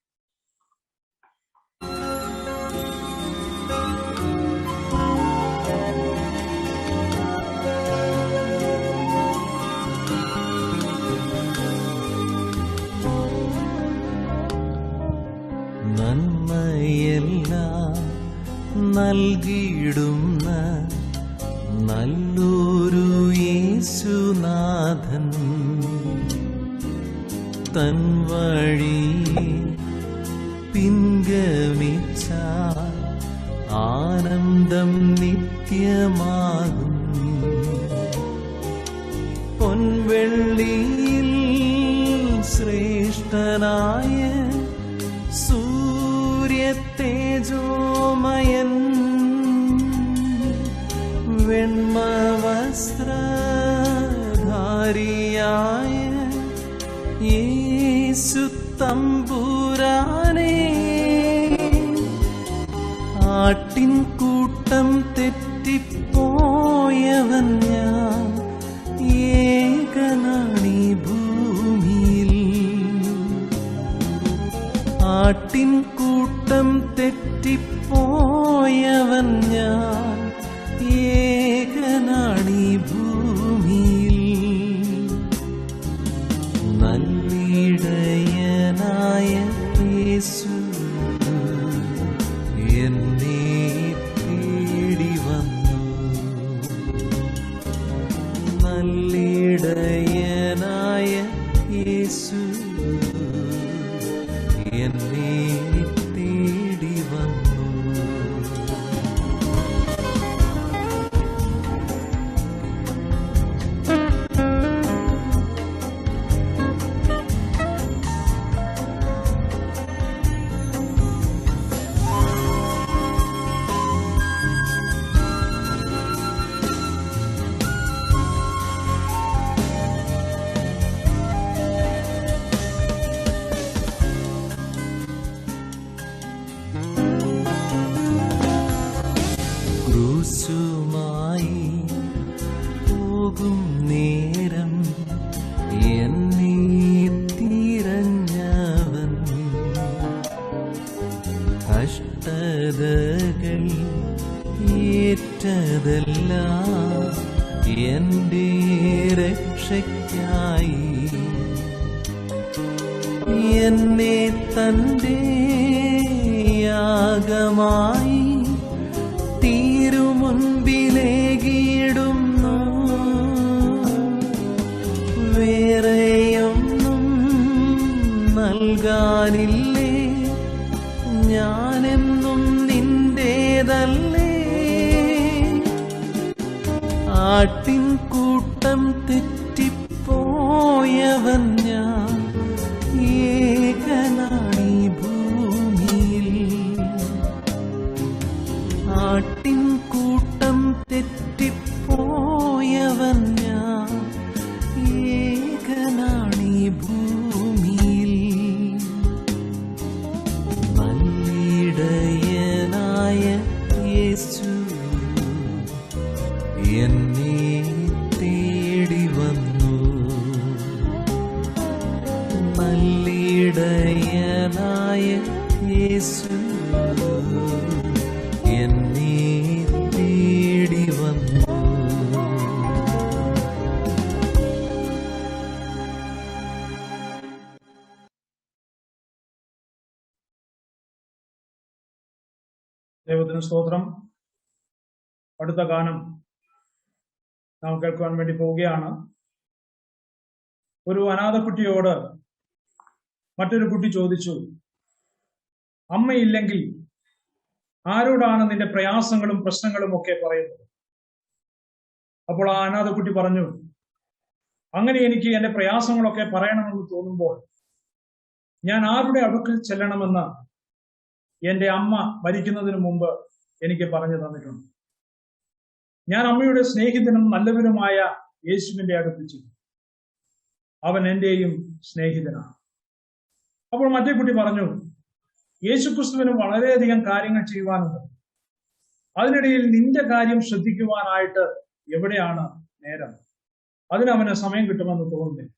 നന്മയെല്ലാം നൽകിയിടുന്ന നല്ലൊരു യേശുനാഥൻ തൻ വഴി പിൻഗമിച്ചാൽ ആനന്ദം നിത്യമാകും. വെള്ളിയിൽ ശ്രേഷ്ഠനായ സൂര്യ തേജോമയൻ വെണ്മവസ്ത്രധാരിയായ യേശു തമ്പുരാനേ, ആട്ടിൻകൂട്ടം തെറ്റിപ്പോയവൻ ഞാൻ ഏകനാണീ ഭൂമിയിൽ. ആട്ടിൻകൂട്ടം തെറ്റിപ്പോയവൻ ഞാൻ ഏകനാണീ ഭൂമിയിൽ. നല്ലിടയനായ യേശു എന്നെ തേടി വന്നു. നല്ലിടയനായ യേശു എന്നെ തേടി വന്നു. ക്രൂശുമായി പോകും നേരം എന്നെ തിരഞ്ഞവൻ, കഷ്ടതകൾ ഏറ്റതെല്ലാം എന്റെ രക്ഷയ്ക്കായി. എന്നെ തന്റെ യാഗമായി തിരുമുൻപിലേകിടുന്നു. വേറെയൊന്നും നൽകാനില്ലേ, ഞാനെന്നും നിന്റേതല്ലേ. ആട്ടിൻകൂട്ടം തെറ്റിപ്പോയവൻ ഞാൻ ഏകനാണീ ഭൂമിയിൽ. ആട്ടിൻകൂട്ടം തെറ്റിപ്പോയവൻ ഞാൻ ഏകനാണീ ഭൂമിയിൽ. നല്ലിടയനായ യേശു എന്നെ തേടി വന്നു. നല്ലിടയനായ യേശു എന്നെ തേടി വന്നു. ദൈവത്തിന് സ്തോത്രം. അടുത്ത ഗാനം നാം കേൾക്കുവാൻ വേണ്ടി പോവുകയാണ്. ഒരു അനാഥ കുട്ടിയോട് മറ്റൊരു കുട്ടി ചോദിച്ചു, അമ്മയില്ലെങ്കിൽ ആരോടാണ് നിന്റെ പ്രയാസങ്ങളും പ്രശ്നങ്ങളും ഒക്കെ പറയുന്നത്? അപ്പോൾ ആ അനാഥ കുട്ടി പറഞ്ഞു, അങ്ങനെ എനിക്ക് എന്റെ പ്രയാസങ്ങളൊക്കെ പറയണമെന്ന് തോന്നുമ്പോൾ ഞാൻ ആരുടെ അടുക്കൽ ചെല്ലണമെന്ന് എന്റെ അമ്മ മരിക്കുന്നതിന് മുമ്പ് എനിക്ക് പറഞ്ഞു തന്നിട്ടുണ്ട്. ഞാൻ അമ്മയുടെ സ്നേഹിതനും നല്ലവനുമായ യേശുവിന്റെ അടുത്ത് ചെന്നു. അവൻ എന്റെയും സ്നേഹിതനാണ്. അപ്പോൾ മറ്റേ കുട്ടി പറഞ്ഞു, യേശുക്രിസ്തുവിന് വളരെയധികം കാര്യങ്ങൾ ചെയ്യുവാനുണ്ട്. അതിനിടയിൽ നിന്റെ കാര്യം ശ്രദ്ധിക്കുവാനായിട്ട് എവിടെയാണ് നേരം? അതിനവന് സമയം കിട്ടുമെന്ന് തോന്നുന്നില്ല.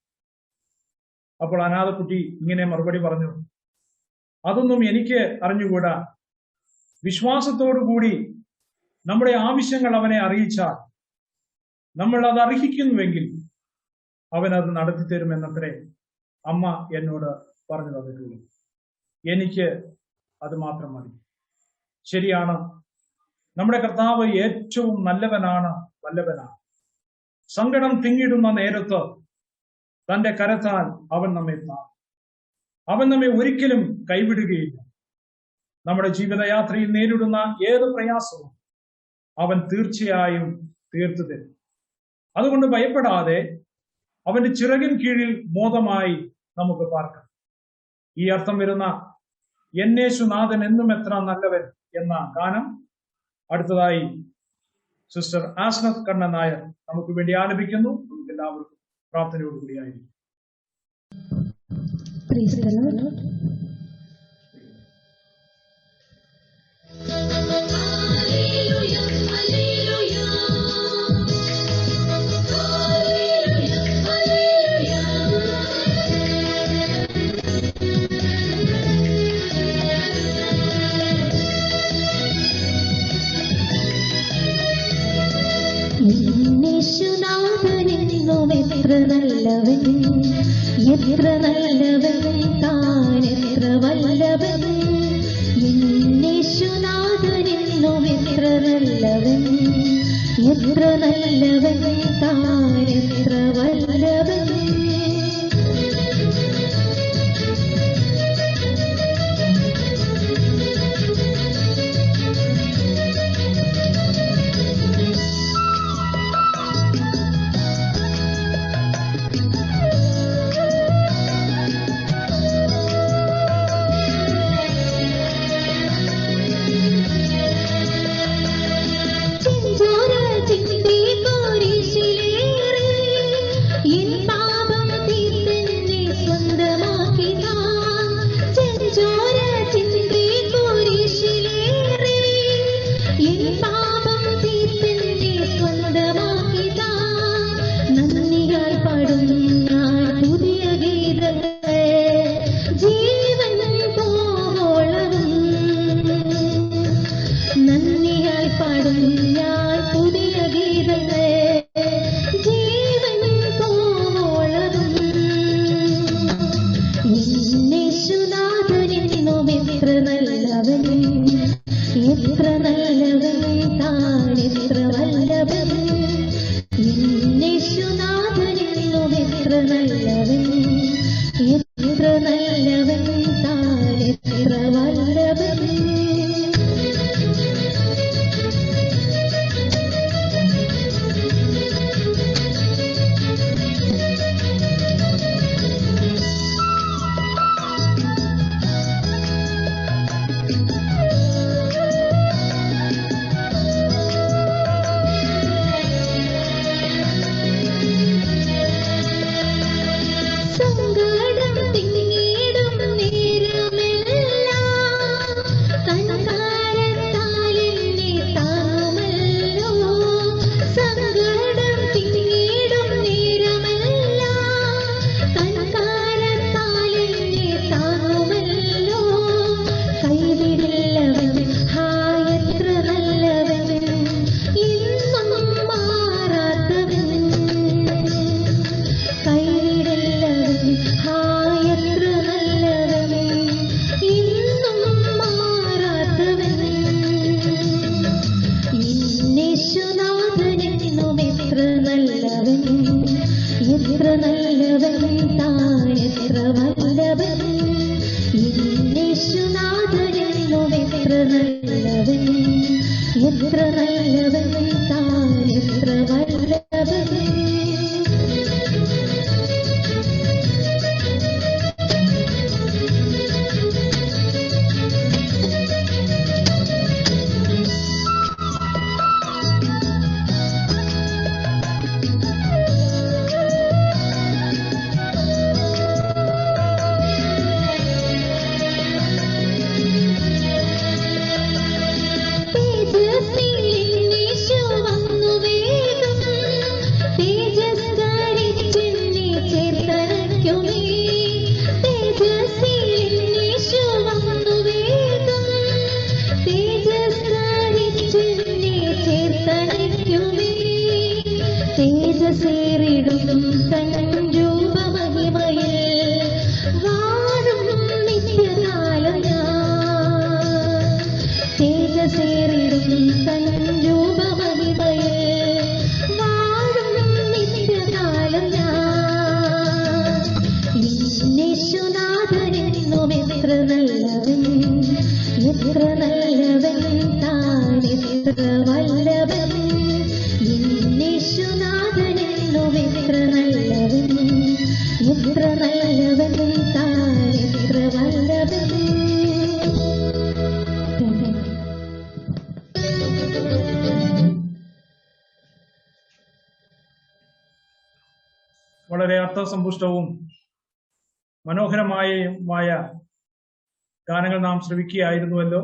അപ്പോൾ അനാഥക്കുട്ടി ഇങ്ങനെ മറുപടി പറഞ്ഞു, അതൊന്നും എനിക്ക് അറിഞ്ഞുകൂടാ. വിശ്വാസത്തോടു കൂടി നമ്മുടെ ആവശ്യങ്ങൾ അവനെ അറിയിച്ചാൽ, നമ്മൾ അത് അർഹിക്കുന്നുവെങ്കിൽ അവൻ അത് നടത്തി തരുമെന്നത്രേ അമ്മ എന്നോട് പറഞ്ഞു തന്നിട്ടുള്ളൂ. എനിക്ക് അത് മാത്രം മതി. ശരിയാണ്, നമ്മുടെ കർത്താവ് ഏറ്റവും നല്ലവനാണ്, വല്ലഭനാണ്. സങ്കടം തിങ്ങിടുന്ന നേരത്ത് തന്റെ കരത്താൽ അവൻ നമ്മെ താങ്ങും. അവൻ നമ്മെ ഒരിക്കലും കൈവിടുകയില്ല. നമ്മുടെ ജീവിതയാത്രയിൽ നേരിടുന്ന ഏത് പ്രയാസവും അവൻ തീർച്ചയായും തീർത്തു തരും. അതുകൊണ്ട് ഭയപ്പെടാതെ അവന്റെ ചിറകിൻ കീഴിൽ മോദമായി നമുക്ക് പാർക്കാം. ഈ അർത്ഥം വരുന്ന എന്നേശുനാഥൻ എന്നും എത്ര നല്ലവൻ എന്ന ഗാനം അടുത്തതായി സിസ്റ്റർ ആസ്നത്ത് കണ്ണൻ നായർ നമുക്ക് വേണ്ടി ആലപിക്കുന്നു. നമുക്ക് എല്ലാവർക്കും പ്രാർത്ഥനയോടുകൂടിയായിരിക്കും. യേശുനാഥനെന്നും എത്ര നല്ലവൻ, എത്ര നല്ലവൻ താൻ, എത്ര വല്ലഭൻ. യേശുനാഥനെന്നും എത്ര നല്ലവൻ, എത്ര നല്ലവൻ താൻ, എത്ര വല്ലഭൻ. യേശുനാഥനെന്നും എത്ര നല്ലവൻ. വളരെ അർത്ഥസമ്പുഷ്ടവും മനോഹരമായ ഗാനങ്ങൾ നാം ശ്രവിക്കുകയായിരുന്നുവല്ലോ.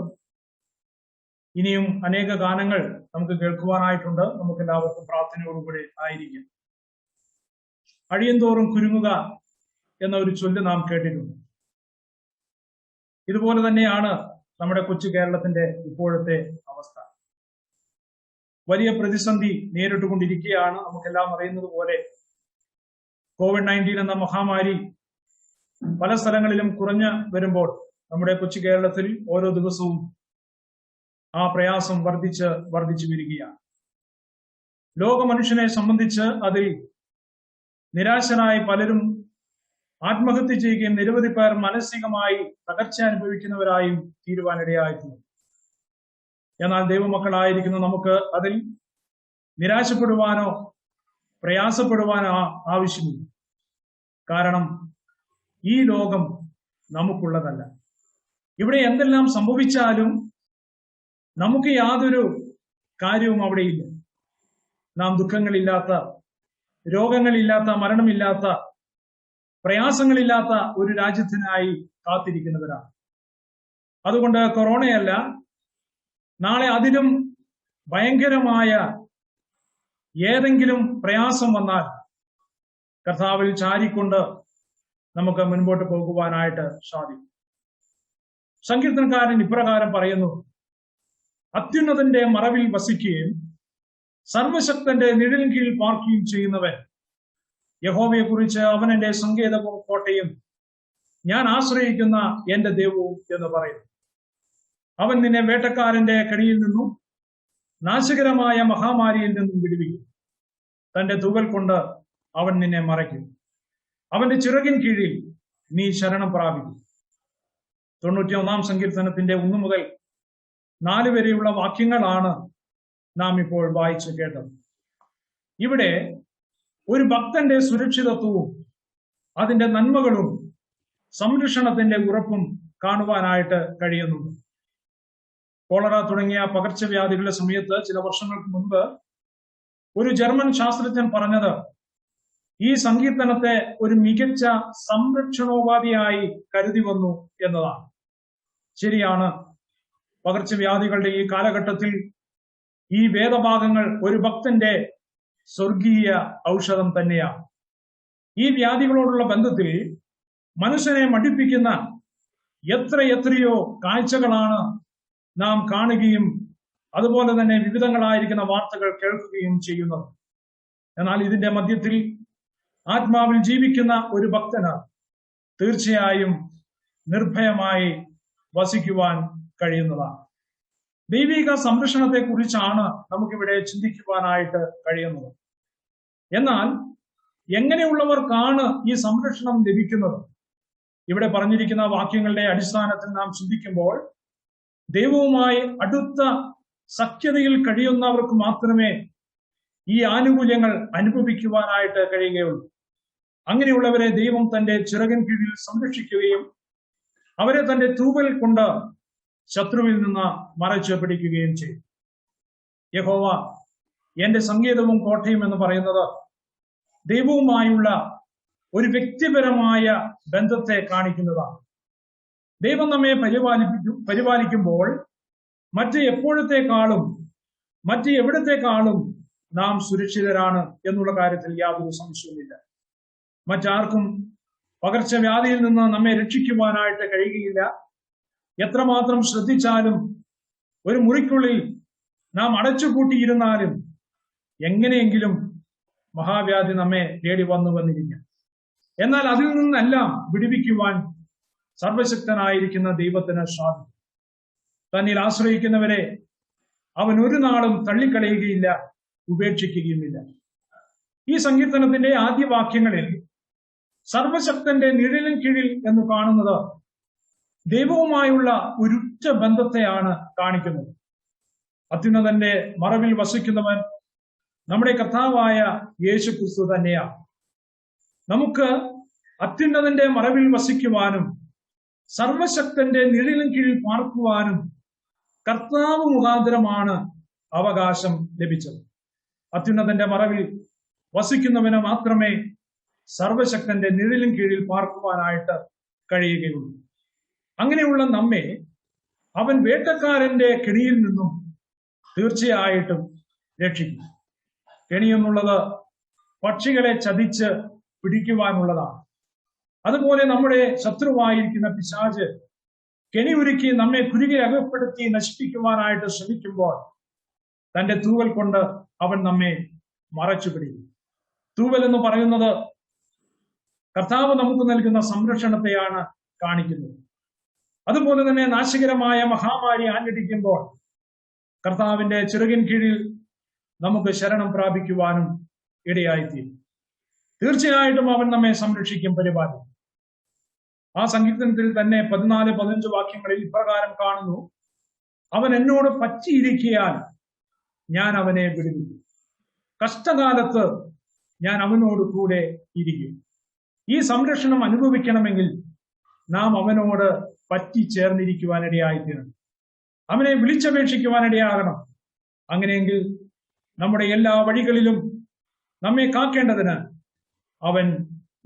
ഇനിയും അനേക ഗാനങ്ങൾ നമുക്ക് കേൾക്കുവാനായിട്ടുണ്ട്. നമുക്ക് എല്ലാവർക്കും പ്രാർത്ഥനയോടുകൂടി ആയിരിക്കും. അഴിയന്തോറും കുരുങ്ങുക എന്ന ഒരു ചൊല്ല് നാം കേട്ടിട്ടുണ്ട്. ഇതുപോലെ തന്നെയാണ് നമ്മുടെ കൊച്ചു കേരളത്തിന്റെ ഇപ്പോഴത്തെ അവസ്ഥ. വലിയ പ്രതിസന്ധി നേരിട്ടുകൊണ്ടിരിക്കുകയാണ്. നമുക്കെല്ലാം അറിയുന്നത് പോലെ COVID-19 എന്ന മഹാമാരി പല സ്ഥലങ്ങളിലും കുറഞ്ഞു വരുമ്പോൾ നമ്മുടെ കൊച്ചു കേരളത്തിൽ ഓരോ ദിവസവും ആ പ്രയാസം വർദ്ധിച്ചു വരികയാണ്. ലോക മനുഷ്യനെ സംബന്ധിച്ച് അതിൽ നിരാശരായ പലരും ആത്മഹത്യ ചെയ്യുകയും നിരവധി പേർ മാനസികമായി തകർച്ച അനുഭവിക്കുന്നവരായും തീരുവാനിടയായിട്ടുണ്ട്. എന്നാൽ ദൈവമക്കളായിരിക്കുന്ന നമുക്ക് അതിൽ നിരാശപ്പെടുവാനോ പ്രയാസപ്പെടുവാനോ ആവശ്യമില്ല. കാരണം ഈ ലോകം നമുക്കുള്ളതല്ല. ഇവിടെ എന്തെല്ലാം സംഭവിച്ചാലും നമുക്ക് യാതൊരു കാര്യവും അവിടെയില്ല. നാം ദുഃഖങ്ങളില്ലാത്ത, രോഗങ്ങളില്ലാത്ത, മരണമില്ലാത്ത, പ്രയാസങ്ങളില്ലാത്ത ഒരു രാജ്യത്തിനായി കാത്തിരിക്കുന്നവരാണ്. അതുകൊണ്ട് കൊറോണയല്ല, നാളെ അതിലും ഭയങ്കരമായ ഏതെങ്കിലും പ്രയാസം വന്നാൽ കർത്താവിൽ ചാരിക്കൊണ്ട് നമുക്ക് മുൻപോട്ട് പോകുവാനായിട്ട് സാധിക്കും. സങ്കീർത്തനക്കാരൻ ഇപ്രകാരം പറയുന്നു: അത്യുന്നതന്റെ മറവിൽ വസിക്കുകയും സർവശക്തന്റെ നിഴലിൻ കീഴിൽ പാർക്കുകയും ചെയ്യുന്നവൻ യഹോവയെ കുറിച്ച് അവൻ എന്റെ സങ്കേതവും കോട്ടയും ഞാൻ ആശ്രയിക്കുന്ന എന്റെ ദൈവവും എന്ന് പറയുന്നു. അവൻ നിന്നെ വേട്ടക്കാരന്റെ കെണിയിൽ നിന്നും നാശകരമായ മഹാമാരിയിൽ നിന്നും വിടുവിക്കും. തന്റെ തൂവൽ കൊണ്ട് അവൻ നിന്നെ മറയ്ക്കും. അവന്റെ ചിറകിൻ കീഴിൽ നീ ശരണം പ്രാപിക്കും. 91-ാം സങ്കീർത്തനത്തിന്റെ 1 മുതൽ 4 വരെയുള്ള വാക്യങ്ങളാണ് നാം ഇപ്പോൾ വായിച്ചു കേട്ടത്. ഇവിടെ ഒരു ഭക്തന്റെ സുരക്ഷിതത്വവും അതിന്റെ നന്മകളും സംരക്ഷണത്തിന്റെ ഉറപ്പും കാണുവാനായിട്ട് കഴിയുന്നുണ്ട്. കോളറ തുടങ്ങിയ പകർച്ചവ്യാധികളുടെ സമയത്ത് ചില വർഷങ്ങൾക്ക് മുൻപ് ഒരു ജർമ്മൻ ശാസ്ത്രജ്ഞൻ പറഞ്ഞത് ഈ സങ്കീർത്തനത്തെ ഒരു മികച്ച സംരക്ഷണോപാധിയായി കരുതി വന്നു എന്നതാണ്. ശരിയാണ്, പകർച്ചവ്യാധികളുടെ ഈ കാലഘട്ടത്തിൽ ഈ വേദഭാഗങ്ങൾ ഒരു ഭക്തന്റെ സ്വർഗീയ ഔഷധം തന്നെയാണ്. ഈ വ്യാധികളോടുള്ള ബന്ധത്തിൽ മനുഷ്യനെ മടിപ്പിക്കുന്ന എത്രയോ കാഴ്ചകളാണ് നാം കാണുകയും അതുപോലെ തന്നെ വിവിധങ്ങളായിരിക്കുന്ന വാർത്തകൾ കേൾക്കുകയും ചെയ്യുന്നത്. എന്നാൽ ഇതിന്റെ മധ്യത്തിൽ ആത്മാവിൽ ജീവിക്കുന്ന ഒരു ഭക്തന് തീർച്ചയായും നിർഭയമായി വസിക്കുവാൻ കഴിയുന്നതാണ്. ദൈവിക സംരക്ഷണത്തെ കുറിച്ചാണ് നമുക്കിവിടെ ചിന്തിക്കുവാനായിട്ട് കഴിയുന്നത്. എന്നാൽ എങ്ങനെയുള്ളവർക്കാണ് ഈ സംരക്ഷണം ലഭിക്കുന്നത്? ഇവിടെ പറഞ്ഞിരിക്കുന്ന വാക്യങ്ങളുടെ അടിസ്ഥാനത്തിൽ നാം ചിന്തിക്കുമ്പോൾ ദൈവവുമായി അടുത്ത സഖ്യതയിൽ കഴിയുന്നവർക്ക് മാത്രമേ ഈ ആനുകൂല്യങ്ങൾ അനുഭവിക്കുവാനായിട്ട് കഴിയുകയുള്ളൂ. അങ്ങനെയുള്ളവരെ ദൈവം തന്റെ ചിറകിൻ കീഴിൽ സംരക്ഷിക്കുകയും അവരെ തന്റെ തൂവൽ കൊണ്ട് ശത്രുവിൽ നിന്ന് മറച്ചു പിടിക്കുകയും ചെയ്യും. യഹോവ എന്റെ സങ്കേതവും കോട്ടയും എന്ന് പറയുന്നത് ദൈവവുമായുള്ള ഒരു വ്യക്തിപരമായ ബന്ധത്തെ കാണിക്കുന്നതാണ്. ദൈവം നമ്മെ പരിപാലിക്കുമ്പോൾ മറ്റ് എപ്പോഴത്തെക്കാളും മറ്റ് എവിടത്തെക്കാളും നാം സുരക്ഷിതരാണ് എന്നുള്ള കാര്യത്തിൽ യാതൊരു സംശയവുമില്ല. മറ്റാർക്കും പകർച്ചവ്യാധിയിൽ നിന്ന് നമ്മെ രക്ഷിക്കുവാനായിട്ട് കഴിയുകയില്ല. എത്രമാത്രം ശ്രദ്ധിച്ചാലും ഒരു മുറിക്കുള്ളിൽ നാം അടച്ചുപൂട്ടിയിരുന്നാലും എങ്ങനെയെങ്കിലും മഹാവ്യാധി നമ്മെ തേടി വന്നിരിക്കാം. എന്നാൽ അതിൽ നിന്നെല്ലാം വിടുവിക്കുവാൻ സർവശക്തനായിരിക്കുന്ന ദൈവത്തിന് സാധിക്കും. തന്നിൽ ആശ്രയിക്കുന്നവരെ അവൻ ഒരു നാളും തള്ളിക്കളയുകയില്ല, ഉപേക്ഷിക്കുകയുമില്ല. ഈ സങ്കീർത്തനത്തിന്റെ ആദ്യ വാക്യങ്ങളിൽ സർവശക്തന്റെ നിഴലിൻ കീഴിൽ എന്ന് കാണുന്നത് ദൈവവുമായുള്ള ഒരുറ്റ ബന്ധത്തെയാണ് കാണിക്കുന്നത്. അത്യുന്നതന്റെ മറവിൽ വസിക്കുന്നവൻ നമ്മുടെ കർത്താവായ യേശു ക്രിസ്തു തന്നെയാണ്. നമുക്ക് അത്യുന്നതന്റെ മറവിൽ വസിക്കുവാനും സർവശക്തന്റെ നിഴലിൻ കീഴിൽ പാർക്കുവാനും കർത്താവ് മുഖാന്തരമാണ് അവകാശം ലഭിച്ചത്. അത്യുന്നതന്റെ മറവിൽ വസിക്കുന്നവന് മാത്രമേ സർവശക്തന്റെ നിഴലിൻ കീഴിൽ പാർക്കുവാനായിട്ട് കഴിയുകയുള്ളൂ. അങ്ങനെയുള്ള നമ്മെ അവൻ വേട്ടക്കാരന്റെ കെണിയിൽ നിന്നും തീർച്ചയായിട്ടും രക്ഷിക്കും. കെണി എന്നുള്ളത് പക്ഷികളെ ചതിച്ച് പിടിക്കുവാനുള്ളതാണ്. അതുപോലെ നമ്മുടെ ശത്രുവായിരിക്കുന്ന പിശാച് കെണി ഒരുക്കി നമ്മെ കുരുകെ അകപ്പെടുത്തി നശിപ്പിക്കുവാനായിട്ട് ശ്രമിക്കുമ്പോൾ തന്റെ തൂവൽ കൊണ്ട് അവൻ നമ്മെ മറച്ചു പിടിക്കും. തൂവൽ എന്ന് പറയുന്നത് കർത്താവ് നമുക്ക് നൽകുന്ന സംരക്ഷണത്തെയാണ് കാണിക്കുന്നത്. അതുപോലെ തന്നെ നാശകരമായ മഹാമാരി ആഞ്ഞടിക്കുമ്പോൾ കർത്താവിന്റെ ചിറകിൻ കീഴിൽ നമുക്ക് ശരണം പ്രാപിക്കുവാനും ഇടയായിത്തീരും. തീർച്ചയായിട്ടും അവൻ നമ്മെ സംരക്ഷിക്കും, പരിപാലിക്കും. ആ സങ്കീർത്തനത്തിൽ തന്നെ 14-15 വാക്യങ്ങളിൽ ഇപ്രകാരം കാണുന്നു: അവൻ എന്നോട് പറ്റിയിരിക്കാൻ ഞാൻ അവനെ വിടുവിക്കും, കഷ്ടകാലത്ത് ഞാൻ അവനോട് കൂടെ ഇരിക്കും. ഈ സംരക്ഷണം അനുഭവിക്കണമെങ്കിൽ നാം അവനോട് പറ്റിച്ചേർന്നിരിക്കുവാനിടയായിത്തീരണം, അവനെ വിളിച്ചപേക്ഷിക്കുവാനിടയാകണം. അങ്ങനെയെങ്കിൽ നമ്മുടെ എല്ലാ വഴികളിലും നമ്മെ കാക്കേണ്ടതിന് അവൻ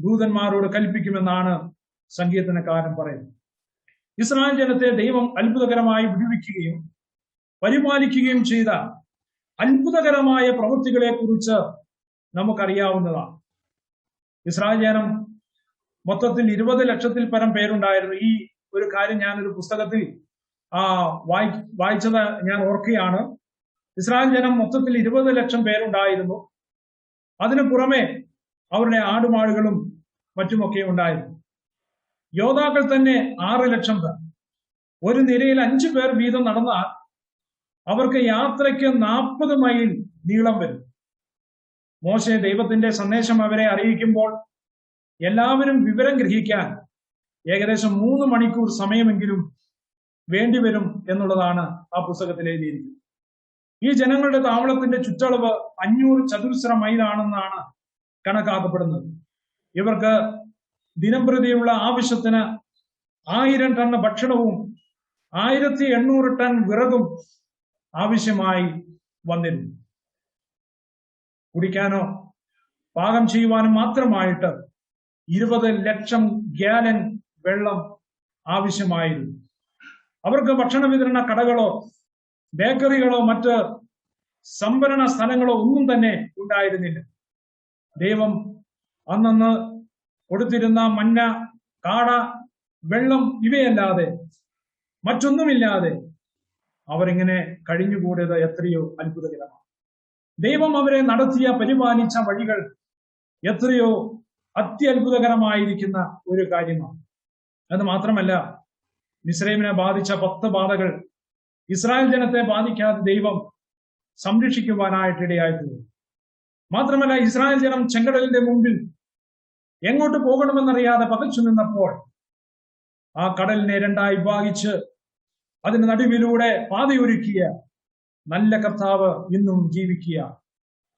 ദൂതന്മാരോട് കൽപ്പിക്കുമെന്നാണ് സങ്കീർത്തനക്കാരൻ പറയുന്നത്. ഇസ്രായേൽ ജനത്തെ ദൈവം അത്ഭുതകരമായി വിടുവിക്കുകയും പരിപാലിക്കുകയും ചെയ്ത അത്ഭുതകരമായ പ്രവൃത്തികളെ കുറിച്ച് നമുക്കറിയാവുന്നതാണ്. ഇസ്രായേൽ ജനം മൊത്തത്തിൽ 20 ലക്ഷത്തിൽ പരം പേരുണ്ടായിരുന്നു. ഈ ഒരു കാര്യം ഞാനൊരു പുസ്തകത്തിൽ വായിച്ചത് ഞാൻ ഓർക്കുകയാണ്. ഇസ്രായേൽ ജനം മൊത്തത്തിൽ 20 ലക്ഷം പേരുണ്ടായിരുന്നു. അതിനു പുറമെ അവരുടെ ആടുമാടുകളും മറ്റുമൊക്കെ ഉണ്ടായിരുന്നു. യോദ്ധാക്കൾ തന്നെ 6 ലക്ഷം പേർ. ഒരു നിരയിൽ 5 പേർ വീതം നടന്നാൽ അവർക്ക് യാത്രയ്ക്ക് 40 മൈൽ നീളം വരും. മോശെ ദൈവത്തിന്റെ സന്ദേശം അവരെ അറിയിക്കുമ്പോൾ എല്ലാവരും വിവരം ഗ്രഹിക്കാൻ ഏകദേശം 3 മണിക്കൂർ സമയമെങ്കിലും വേണ്ടിവരും എന്നുള്ളതാണ് ആ പുസ്തകത്തിൽ എഴുതിയിരിക്കുന്നത്. ഈ ജനങ്ങളുടെ താവളത്തിന്റെ ചുറ്റളവ് 500 ചതുരശ്ര മൈലാണെന്നാണ് കണക്കാക്കപ്പെടുന്നത്. ഇവർക്ക് ദിനംപ്രതിയുള്ള ആവശ്യത്തിന് 1000 ടൺ ഭക്ഷണവും 1800 ടൺ വിറകും ആവശ്യമായി വന്നിരുന്നു. കുടിക്കാനോ പാകം ചെയ്യുവാനും മാത്രമായിട്ട് 20 ലക്ഷം ഗ്യാലൻ വെള്ളം ആവശ്യമായിരുന്നു. അവർക്ക് ഭക്ഷണ വിതരണ കടകളോ ബേക്കറികളോ മറ്റ് സംഭരണ സ്ഥലങ്ങളോ ഒന്നും തന്നെ ഉണ്ടായിരുന്നില്ല. ദൈവം അന്നന്ന് കൊടുത്തിരുന്ന മഞ്ഞ, കാട, വെള്ളം ഇവയല്ലാതെ മറ്റൊന്നുമില്ലാതെ അവരിങ്ങനെ കഴിഞ്ഞുകൂടിയത് എത്രയോ അത്ഭുതകരമാണ്. ദൈവം അവരെ നടത്തിയ പരിപാലിച്ച വഴികൾ എത്രയോ അത്യത്ഭുതകരമായിരിക്കുന്ന ഒരു കാര്യമാണ്. അത് മാത്രമല്ല, മിസ്രൈമിനെ ബാധിച്ച 10 ബാധകൾ ഇസ്രായേൽ ജനത്തെ ബാധിക്കാതെ ദൈവം സംരക്ഷിക്കുവാനായിട്ടിടയായിട്ടുണ്ട്. മാത്രമല്ല, ഇസ്രായേൽ ജനം ചെങ്കടലിന്റെ മുമ്പിൽ എങ്ങോട്ട് പോകണമെന്നറിയാതെ പകച്ചു നിന്നപ്പോൾ ആ കടലിനെ 2ആയി വിഭാഗിച്ച് അതിന് നടുവിലൂടെ പാതയൊരുക്കിയ നല്ല കർത്താവ് ഇന്നും ജീവിക്കുക.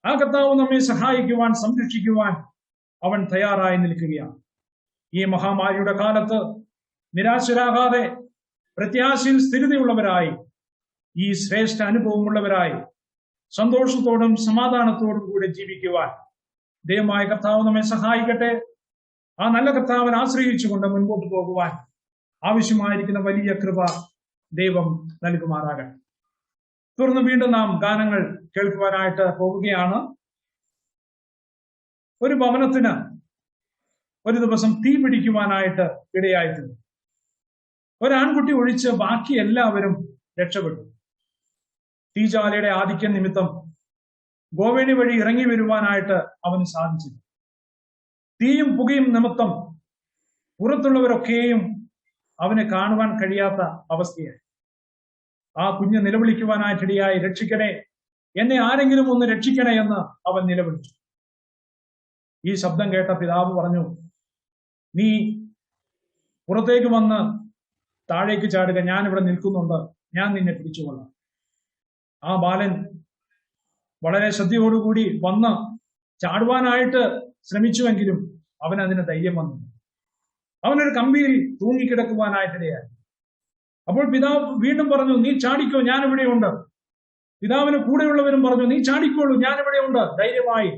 ആ കർത്താവ് നമ്മെ സഹായിക്കുവാൻ, സംരക്ഷിക്കുവാൻ അവൻ തയ്യാറായി നിൽക്കുകയാണ്. ഈ മഹാമാരിയുടെ കാലത്ത് നിരാശരാകാതെ പ്രത്യാശയിൽ സ്ഥിരതയുള്ളവരായി, ഈ ശ്രേഷ്ഠ അനുഭവമുള്ളവരായി സന്തോഷത്തോടും സമാധാനത്തോടും കൂടെ ജീവിക്കുവാൻ ദൈവമായ കർത്താവ് നമ്മെ സഹായിക്കട്ടെ. ആ നല്ല കർത്താവിനെ ആശ്രയിച്ചുകൊണ്ട് മുൻപോട്ട് പോകുവാൻ ആവശ്യമായിരിക്കുന്ന വലിയ കൃപ ദൈവം നൽകുമാറാകട്ടെ. തുടർന്ന് വീണ്ടും നാം ഗാനങ്ങൾ കേൾക്കുവാനായിട്ട് പോവുകയാണ്. ഒരു ഭവനത്തിന് ഒരു ദിവസം തീ പിടിക്കുവാനായിട്ട് ഇടയായിട്ടുണ്ട്. ഒരാൺകുട്ടി ഒഴിച്ച് ബാക്കി എല്ലാവരും രക്ഷപ്പെട്ടു. തീജ്വാലയുടെ ആധിക്യം നിമിത്തം ഗോവേണി വഴി ഇറങ്ങി വരുവാനായിട്ട് അവന് സാധിച്ചു. തീയും പുകയും നിമിത്തം പുറത്തുള്ളവരൊക്കെയും അവനെ കാണുവാൻ കഴിയാത്ത അവസ്ഥയായി. ആ കുഞ്ഞ് നിലവിളിക്കുവാനായിട്ടിടയായി, രക്ഷിക്കണേ, എന്നെ ആരെങ്കിലും ഒന്ന് രക്ഷിക്കണേ എന്ന് അവൻ നിലവിളിച്ചു. ഈ ശബ്ദം കേട്ട പിതാവ് പറഞ്ഞു, നീ പുറത്തേക്ക് വന്ന് താഴേക്ക് ചാടുക, ഞാനിവിടെ നിൽക്കുന്നുണ്ട്, ഞാൻ നിന്നെ പിടിച്ചുകൊള്ളാം. ആ ബാലൻ വളരെ ശ്രദ്ധയോടുകൂടി വന്ന് ചാടുവാനായിട്ട് ശ്രമിച്ചുവെങ്കിലും അവൻ അതിന് ധൈര്യം വന്നു. അവനൊരു കമ്പിയിൽ തൂങ്ങിക്കിടക്കുവാനായിട്ടിടയായി. അപ്പോൾ പിതാവ് വീണ്ടും പറഞ്ഞു, നീ ചാടിക്കോ, ഞാനിവിടെയുണ്ട്. പിതാവിന് കൂടെയുള്ളവരും പറഞ്ഞു, നീ ചാടിക്കോളൂ, ഞാനിവിടെയുണ്ട്, ധൈര്യമായി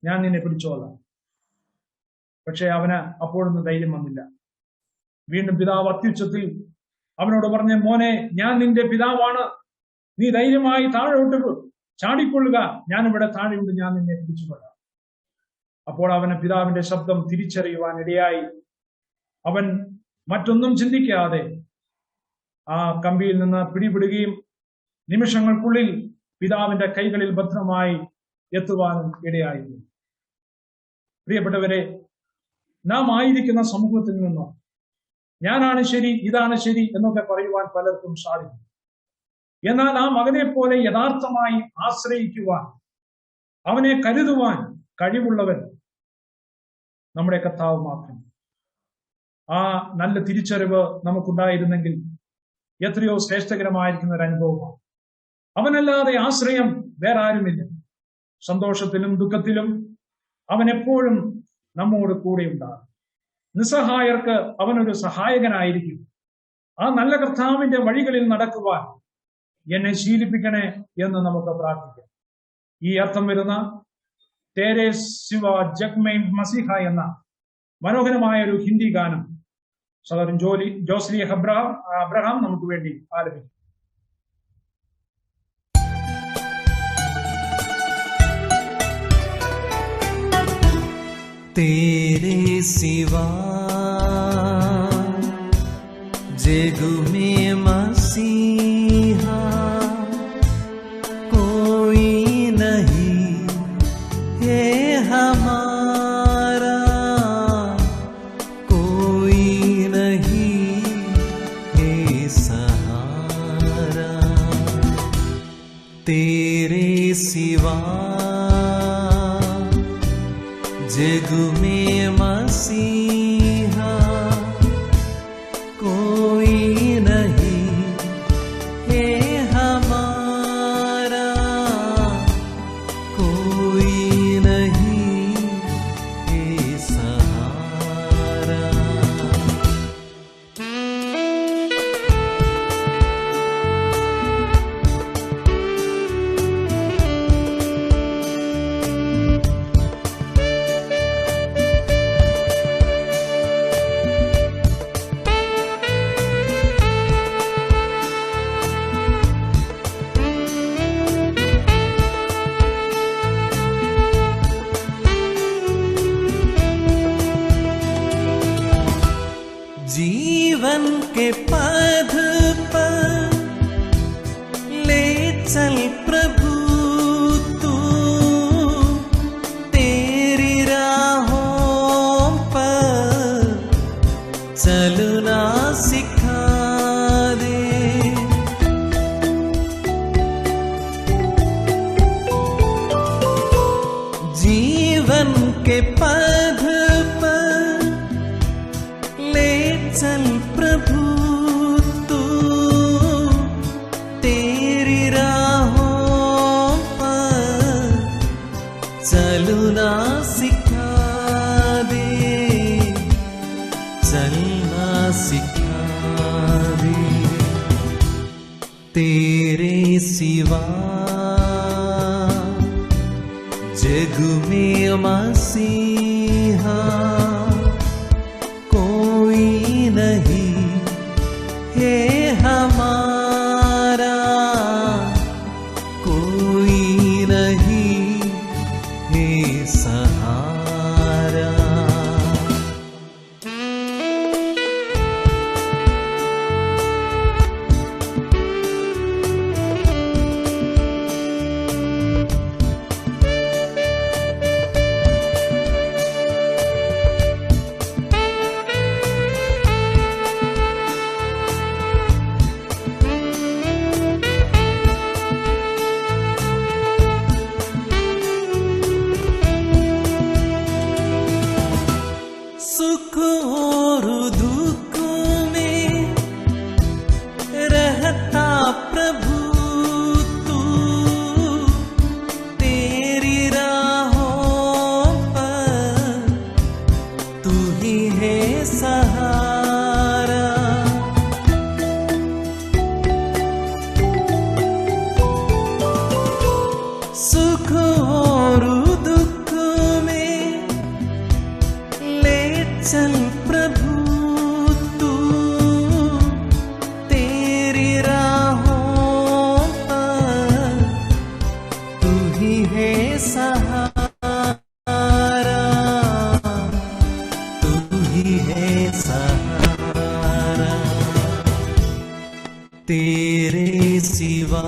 ഞാൻ നിന്നെ പിടിച്ചോളാം. പക്ഷെ അവന് അപ്പോഴൊന്നും ധൈര്യം വന്നില്ല. വീണ്ടും പിതാവ് അത്യുച്ചത്തിൽ അവനോട് പറഞ്ഞ, മോനെ, ഞാൻ നിന്റെ പിതാവാണ്, നീ ധൈര്യമായി താഴോട്ട് ചാടിക്കൊള്ളുക, ഞാനിവിടെ താഴെയുണ്ട്, ഞാൻ നിന്നെ പിടിച്ചുകൊള്ളാം. അപ്പോൾ അവന് പിതാവിന്റെ ശബ്ദം തിരിച്ചറിയുവാൻ ഇടയായി. അവൻ മറ്റൊന്നും ചിന്തിക്കാതെ ആ കമ്പിയിൽ നിന്ന് പിടിപെടുകയും നിമിഷങ്ങൾക്കുള്ളിൽ പിതാവിന്റെ കൈകളിൽ ഭദ്രമായി എത്തുവാനും ഇടയായിരുന്നു. പ്രിയപ്പെട്ടവരെ, നാം ആയിരിക്കുന്ന സമൂഹത്തിൽ നിന്നോ ഞാനാണ് ശരി, ഇതാണ് ശരി എന്നൊക്കെ പറയുവാൻ പലർക്കും സാധിക്കും. എന്നാൽ ആ മകനെ പോലെ യഥാർത്ഥമായി ആശ്രയിക്കുവാൻ, അവനെ കരുതുവാൻ കഴിവുള്ളവൻ നമ്മുടെ കർത്താവ് മാത്രം. ആ നല്ല തിരിച്ചറിവ് നമുക്കുണ്ടായിരുന്നെങ്കിൽ എത്രയോ ശ്രേഷ്ഠകരമായിരിക്കുന്ന ഒരു അനുഭവമാണ്. അവനല്ലാതെ ആശ്രയം വേറെ ആരുമില്ല. സന്തോഷത്തിലും ദുഃഖത്തിലും അവൻ എപ്പോഴും നമ്മോട് കൂടെ ഉണ്ടാകും. നിസ്സഹായർക്ക് അവനൊരു സഹായകനായിരിക്കും. ആ നല്ല കർത്താവിന്റെ വഴികളിൽ നടക്കുവാൻ എന്നെ ശീലിപ്പിക്കണേ എന്ന് നമുക്ക് പ്രാർത്ഥിക്കാം. ഈ അർത്ഥം വരുന്ന തേരെ ശിവ ജഗ്മേ മസിഹ എന്ന മനോഹരമായ ഒരു ഹിന്ദി ഗാനം സഹോദരൻ ജോസ്ലി അബ്രഹാം നമുക്ക് വേണ്ടി ആലപിക്കും. तेरे सिवा जग में मसीहा कोई नहीं है हमारा, कोई नहीं है सहारा। तेरे सिवा जग में मसीहा कोई नहीं है हमारा, कोई नहीं है सहारा। जीवन के पथ पर ले चल प्रभु तू, तेरी राहों पर चलना सिखा दे। जीवन के पथ पर ले चल प्रभु तू, तेरी राहों पर चलना सिखा दे, चलना सिखा दे। तेरे सिवा जग में मसीहा कोई नहीं है हमारा, कोई नहीं है सहारा। सहारा, तू ही है सहारा, तेरे सिवा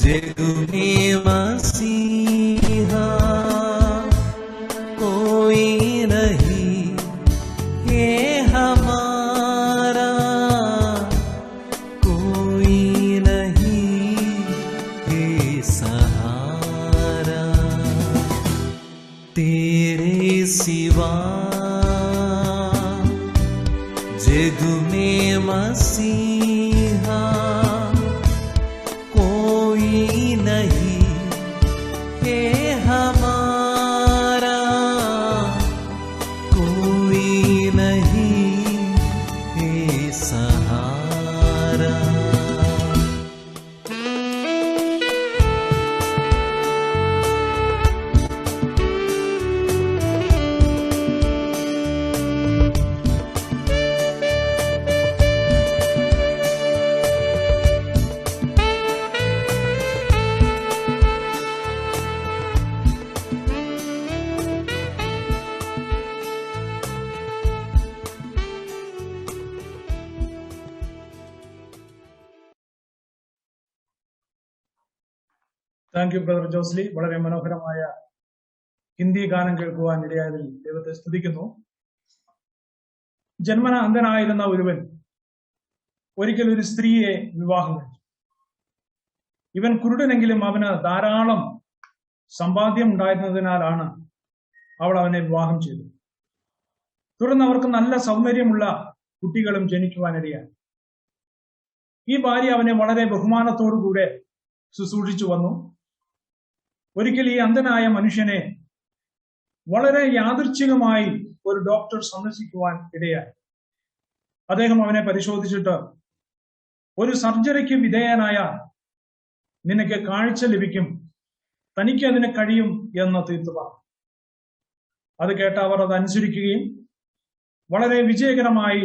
जग में मसीहा कोई नहीं है हमारा, कोई नहीं है सहारा, तेरे सिवा जग में मसीहा कोई नहीं है हमारा, कोई नहीं है सहारा। Thank you brother ജോസ്ലി. വളരെ മനോഹരമായ ഹിന്ദി ഗാനം കേൾക്കുവാൻ ഇടയായതിൽ ദൈവത്തെ സ്തുതിക്കുന്നു. ജന്മന അന്ധനായിരുന്ന ഒരുവൻ ഒരിക്കൽ ഒരു സ്ത്രീയെ വിവാഹം കഴിച്ചു. ഇവൻ കുരുടനെങ്കിലും അവന് ധാരാളം സമ്പാദ്യം ഉണ്ടായിരുന്നതിനാലാണ് അവൾ അവനെ വിവാഹം ചെയ്തത്. തുടർന്ന് അവർക്ക് നല്ല സൗന്ദര്യമുള്ള കുട്ടികളും ജനിക്കുവാനിടയായി. ഈ ഭാര്യ അവനെ വളരെ ബഹുമാനത്തോടുകൂടെ ശുശ്രൂഷിച്ചു വന്നു. ഒരിക്കൽ ഈ അന്ധനായ മനുഷ്യനെ വളരെ യാദൃച്ഛികമായി ഒരു ഡോക്ടർ സന്ദർശിക്കുവാൻ ഇടയായി. അദ്ദേഹം അവനെ പരിശോധിച്ചിട്ട് ഒരു സർജറിക്ക് വിധേയനായ നിനക്ക് കാഴ്ച ലഭിക്കും, തനിക്ക് അതിന് കഴിയും എന്ന് തീർത്തു പറഞ്ഞു. അത് കേട്ട അവർ അതനുസരിക്കുകയും വളരെ വിജയകരമായി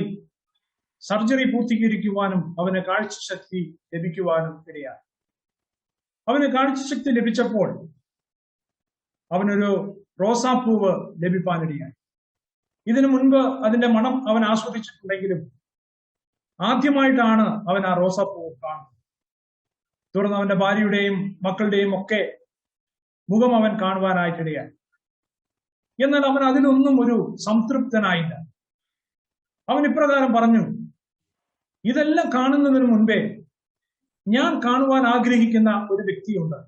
സർജറി പൂർത്തീകരിക്കുവാനും അവന് കാഴ്ചശക്തി ലഭിക്കുവാനും ഇടയായി. അവന് കാഴ്ചശക്തി ലഭിച്ചപ്പോൾ അവനൊരു റോസാപ്പൂവ് ലഭിക്കാനിടയായി. ഇതിനു മുൻപ് അതിന്റെ മണം അവൻ ആസ്വദിച്ചിട്ടുണ്ടെങ്കിലും ആദ്യമായിട്ടാണ് അവൻ ആ റോസാപ്പൂവ് കാണുന്നത്. തുടർന്ന് അവന്റെ ഭാര്യയുടെയും മക്കളുടെയും ഒക്കെ മുഖം അവൻ കാണുവാനായിട്ടിടയായി. എന്നാൽ അവൻ അതിലൊന്നും ഒരു സംതൃപ്തനായില്ല. അവൻ ഇപ്രകാരം പറഞ്ഞു, ഇതെല്ലാം കാണുന്നതിന് മുൻപേ ഞാൻ കാണുവാൻ ആഗ്രഹിക്കുന്ന ഒരു വ്യക്തിയുണ്ട്.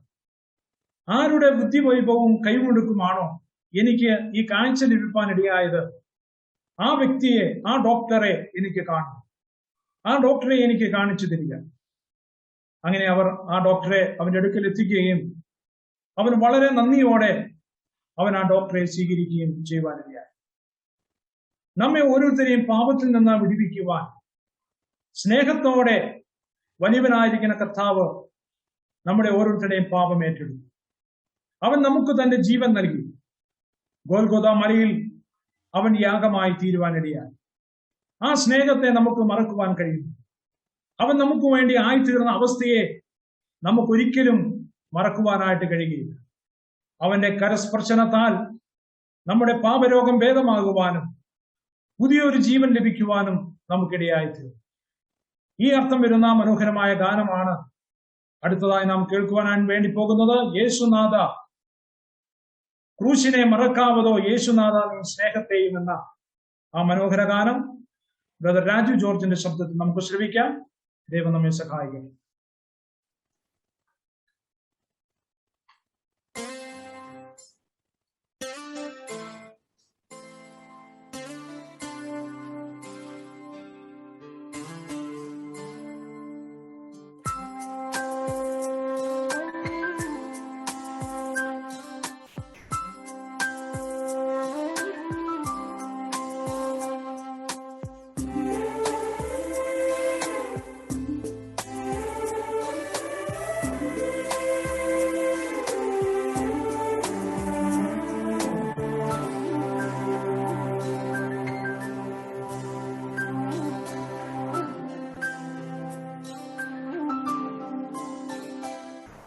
ആരുടെ ബുദ്ധിവൈഭവവും കൈകൊടുക്കുമാണോ എനിക്ക് ഈ കാഴ്ച ലഭിക്കാനിടയായത്, ആ വ്യക്തിയെ, ആ ഡോക്ടറെ എനിക്ക് കാണണം, ആ ഡോക്ടറെ എനിക്ക് കാണിച്ചു തരിക. അങ്ങനെ അവർ ആ ഡോക്ടറെ അവന്റെ അടുക്കൽ എത്തിക്കുകയും അവൻ വളരെ നന്ദിയോടെ അവൻ ആ ഡോക്ടറെ സ്വീകരിക്കുകയും ചെയ്യുവാനിടയായി. നമ്മെ ഓരോരുത്തരെയും പാപത്തിൽ നിന്ന് വിടുവിക്കുവാൻ സ്നേഹത്തോടെ വലിയവനായിരിക്കുന്ന കർത്താവ് നമ്മുടെ ഓരോരുത്തരുടെയും പാപം ഏറ്റെടുത്തു. അവൻ നമുക്ക് തന്റെ ജീവൻ നൽകി. ഗോൽഗോഥ മലയിൽ അവൻ യാഗമായി തീരുവാനിടയായി. ആ സ്നേഹത്തെ നമുക്ക് മറക്കുവാൻ കഴിയും. അവൻ നമുക്ക് വേണ്ടി ആയിത്തീർന്ന അവസ്ഥയെ നമുക്കൊരിക്കലും മറക്കുവാനായിട്ട് കഴിയുകയില്ല. അവന്റെ കരസ്പർശനത്താൽ നമ്മുടെ പാപരോഗം ഭേദമാകുവാനും പുതിയൊരു ജീവൻ ലഭിക്കുവാനും നമുക്കിടയായിത്തീരും. ഈ അർത്ഥം വരുന്ന മനോഹരമായ ഗാനമാണ് അടുത്തതായി നാം കേൾക്കുവാനാണ് വേണ്ടി പോകുന്നത്. യേശുനാഥ ക്രൂശിനെ മറക്കാവതോ, യേശുനാഥ നീ സ്നേഹത്തെയും എന്ന ആ മനോഹര ഗാനം ബ്രദർ രാജു ജോർജിന്റെ ശബ്ദത്തിൽ നമുക്ക് ശ്രവിക്കാം. ദൈവം നമ്മെ സഹായിക്കും.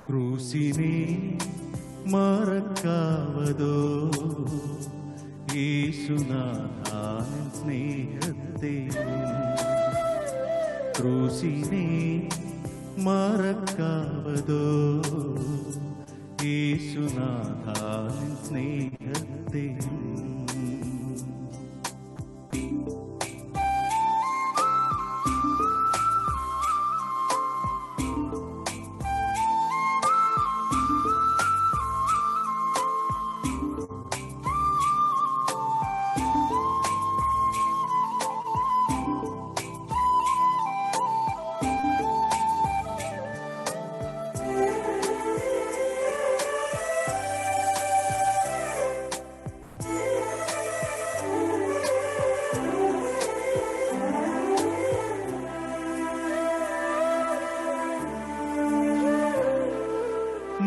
ക്രൂശിനെ മറക്കാവതോ യേശുനാഥാൻ സ്നേഹത്തെ. ക്രൂശിനെ മറക്കാവതോ യേശുനാഥാൻ സ്നേഹത്തെ.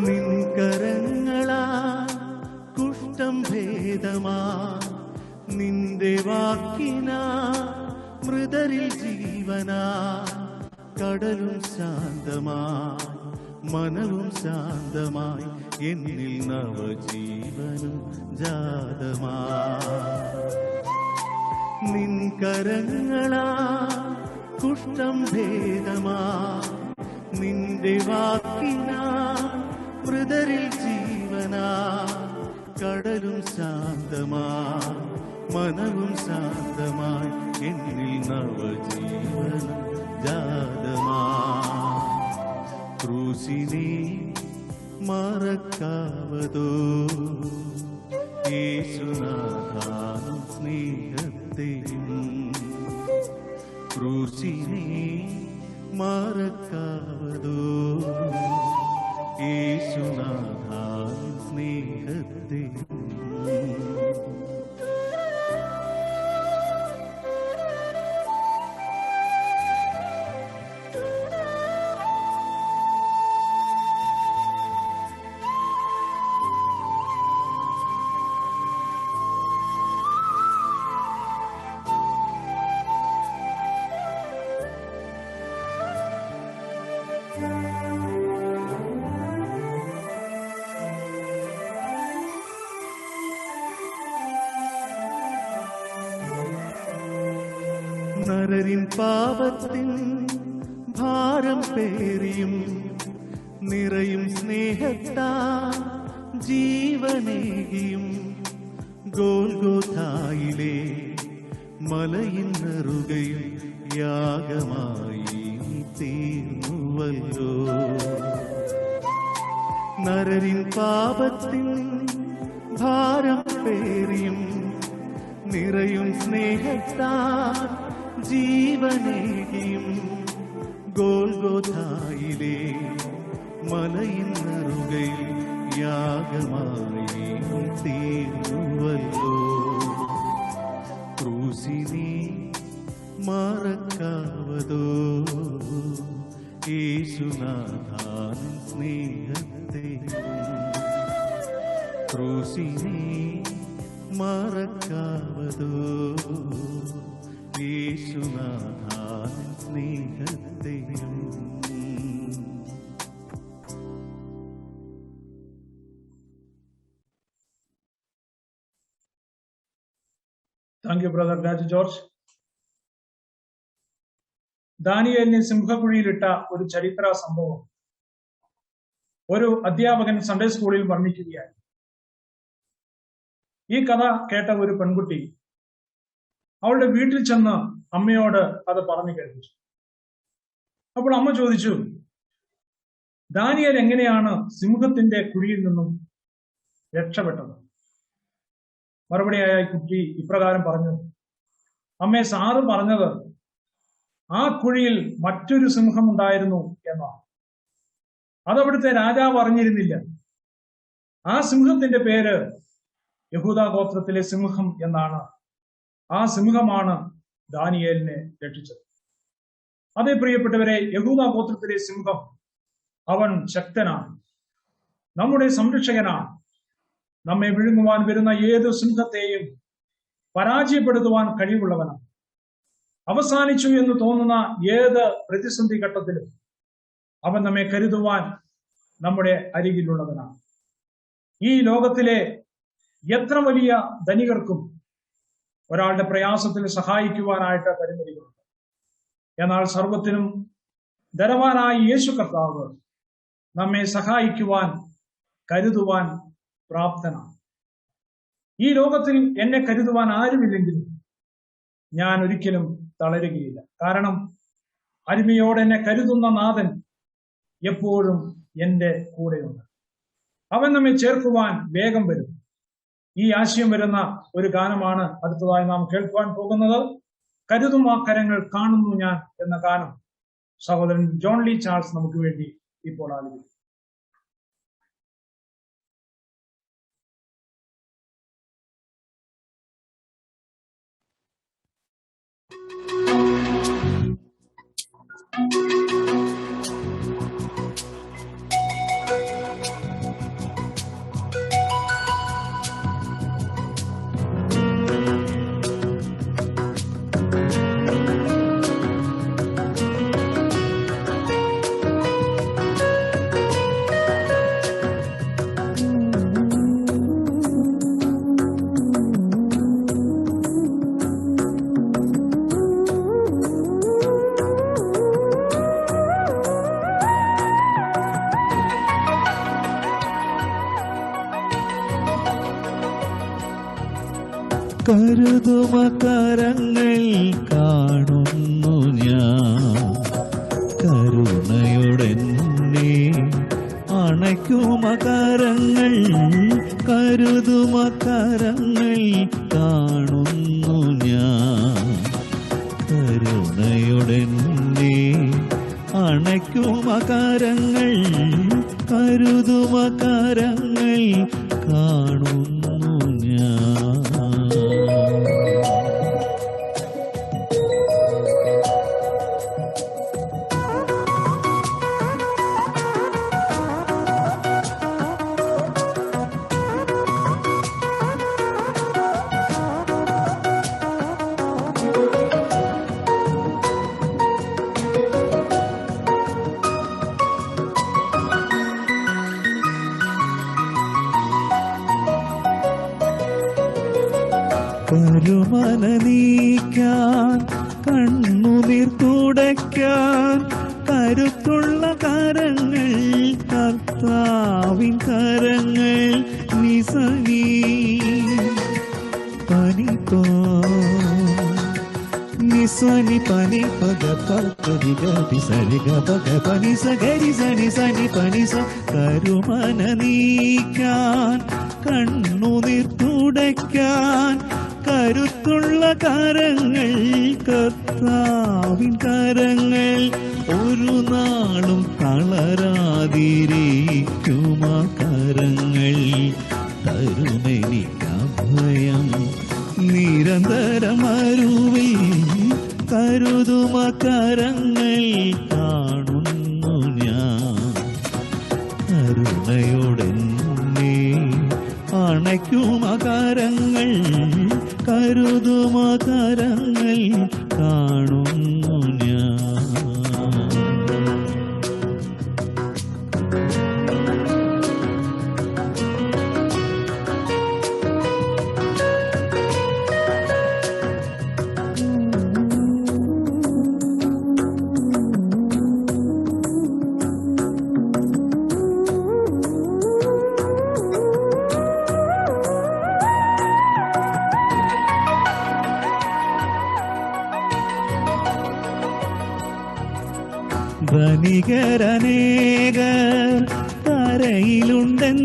നിൻകരങ്ങളാ കുഷ്ഠം ഭേദമാ, നിന്റെ വാക്കിനാ മൃതരിൽ ജീവനാ. കടലും ശാന്തമായി മനവും ശാന്തമായി എന്നിൽ നവജീവനും ജാതമായി. നിൻകരങ്ങളാ കുഷ്ഠം ഭേദമാ, നിന്റെ വാക്കിനാ മൃതരിൽ ജീവനാ. കടലും ശാന്തമായി മനവും ശാന്തമായി എന്നിൽ നവജീവനം ജാതമായി. ക്രൂശിനെ മറക്കാവതോ യേശുനാഥാൻ സ്നേഹത്തെ. ക്രൂശിനെ മറക്കാവതോ യേശുനാഥാൻ സ്നേഹത്തെ. നരരിൻ പാപത്തിൻ ഭാരം പേറിയും നിറയും സ്നേഹത്താ ജീവനേകിയും ഗോൽഗോഥായിലെ മലയിൻ നെറുകയിൽ യാഗമായി തീർന്നുവല്ലോ. നരരിൻ പാപത്തിൻ ഭാരം പേറിയും നിറയും സ്നേഹത്താ ജീവനേകിയും ഗോൽഗോഥായിലെ മലയിൻ നെറുകയിൽ യാഗമായി തീർന്നുവല്ലോ. ക്രൂശിനെ മറക്കാവതോ യേശുനാഥാൻ സ്നേഹത്തെ. ക്രൂശിനെ മറക്കാവതോ യേശുനാഥാൻ സ്നേഹത്തെ. Thank you brother Raju George. ദാനിയേലിനെ സിംഹക്കുഴിയിലിട്ട ഒരു ചരിത്ര സംഭവം ഒരു അധ്യാപകൻ സൺഡേ സ്കൂളിൽ വർണ്ണിക്കുകയായി. ഈ കഥ കേട്ട ഒരു പെൺകുട്ടി അവളുടെ വീട്ടിൽ ചെന്ന് അമ്മയോട് അത് പറഞ്ഞു കേൾപ്പിച്ചു. അപ്പോൾ അമ്മ ചോദിച്ചു, ദാനിയേൽ എങ്ങനെയാണ് സിംഹത്തിന്റെ കുഴിയിൽ നിന്നും രക്ഷപ്പെട്ടത്? മറുപടിയായ കുട്ടി ഇപ്രകാരം പറഞ്ഞു, അമ്മേ, സാറ് പറഞ്ഞത് ആ കുഴിയിൽ മറ്റൊരു സിംഹം ഉണ്ടായിരുന്നു എന്നാണ്. അതവിടുത്തെ രാജാവ് അറിഞ്ഞിരുന്നില്ല. ആ സിംഹത്തിന്റെ പേര് യഹൂദാ ഗോത്രത്തിലെ സിംഹം എന്നാണ്. ആ സിംഹമാണ് ദാനിയേലിനെ രക്ഷിച്ചത്. അതേ പ്രിയപ്പെട്ടവരെ, യഹൂദാ ഗോത്രത്തിലെ സിംഹം അവൻ ശക്തനാണ്, നമ്മുടെ സംരക്ഷകനാണ്. നമ്മെ വിഴുങ്ങുവാൻ വരുന്ന ഏത് സിംഹത്തെയും പരാജയപ്പെടുത്തുവാൻ കഴിവുള്ളവനാണ്. അവസാനിച്ചു എന്ന് തോന്നുന്ന ഏത് പ്രതിസന്ധി ഘട്ടത്തിലും അവൻ നമ്മെ കരുതുവാൻ നമ്മുടെ അരികിലുള്ളവനാണ്. ഈ ലോകത്തിലെ എത്ര വലിയ ധനികർക്കും ഒരാളുടെ പ്രയാസത്തിൽ സഹായിക്കുവാനായിട്ട് പരിമിതികളുണ്ട്. എന്നാൽ സർവത്തിനും ധനവാനായ യേശു കർത്താവ് നമ്മെ സഹായിക്കുവാൻ, കരുതുവാൻ പ്രാപ്തനാണ്. ഈ ലോകത്തിൽ എന്നെ കരുതുവാൻ ആരുമില്ലെങ്കിലും ഞാൻ ഒരിക്കലും തളരുകയില്ല. കാരണം അരുമയോടെ എന്നെ കരുതുന്ന നാഥൻ എപ്പോഴും എന്റെ കൂടെയുണ്ട്. അവൻ നമ്മെ ചേർക്കുവാൻ വേഗം വരും. ഈ ആശയം വരുന്ന ഒരു ഗാനമാണ് അടുത്തതായി നാം കേൾക്കുവാൻ പോകുന്നത്. കരുതും ആ കരങ്ങൾ കാണുന്നു ഞാൻ എന്ന ഗാനം സഹോദരൻ ജോൺ ലീ ചാൾസ് നമുക്ക് വേണ്ടി ഇപ്പോൾ ആലപിക്കും. കരുതുമകരങ്ങൾ കാണുന്നു ഞാൻ, കരുണയോടെന്നെ അണയ്ക്കുമകരങ്ങൾ. കരുതുമകരങ്ങൾ കാണുന്നു ഞാൻ, കരുണയോടെന്നെ അണയ്ക്കുമകരങ്ങൾ. കരുതുമകരങ്ങൾ കാണുന്നു ഞാൻ. കരുമന നീക്കാൻ, കണ്ണുനീർ തുടയ്ക്കാൻ കരുത്തുള്ള കരങ്ങൾ കർത്താവിൻ കരങ്ങൾ. നിസനി പനിപ്പോ നിസനി പനി പഗ പരി ഗി സരി ഗ പഗ പനി സ ഗരി സനി സനി പനി സ. കരുമന നീക്കാൻ, കണ്ണുനീർ തുടയ്ക്കാൻ കരുത്തുള്ള കരങ്ങൾ കർത്താവിൻ കരങ്ങൾ. ഒരു നാളും തളരാതിരിക്കുമ കരങ്ങൾ. തരുമെനിക്കഭയം നിരന്തരമരുവിൽ. കരുതുമ കരങ്ങൾ കാണുന്നു ഞാൻ, കരുണയോടെന്നെ അണയ്ക്കുമകരങ്ങൾ. കരുതുമകരങ്ങൾ കാണുന്നു ഞാൻ. ധനികരനേകർ കരയിലുണ്ടെന്നാൽ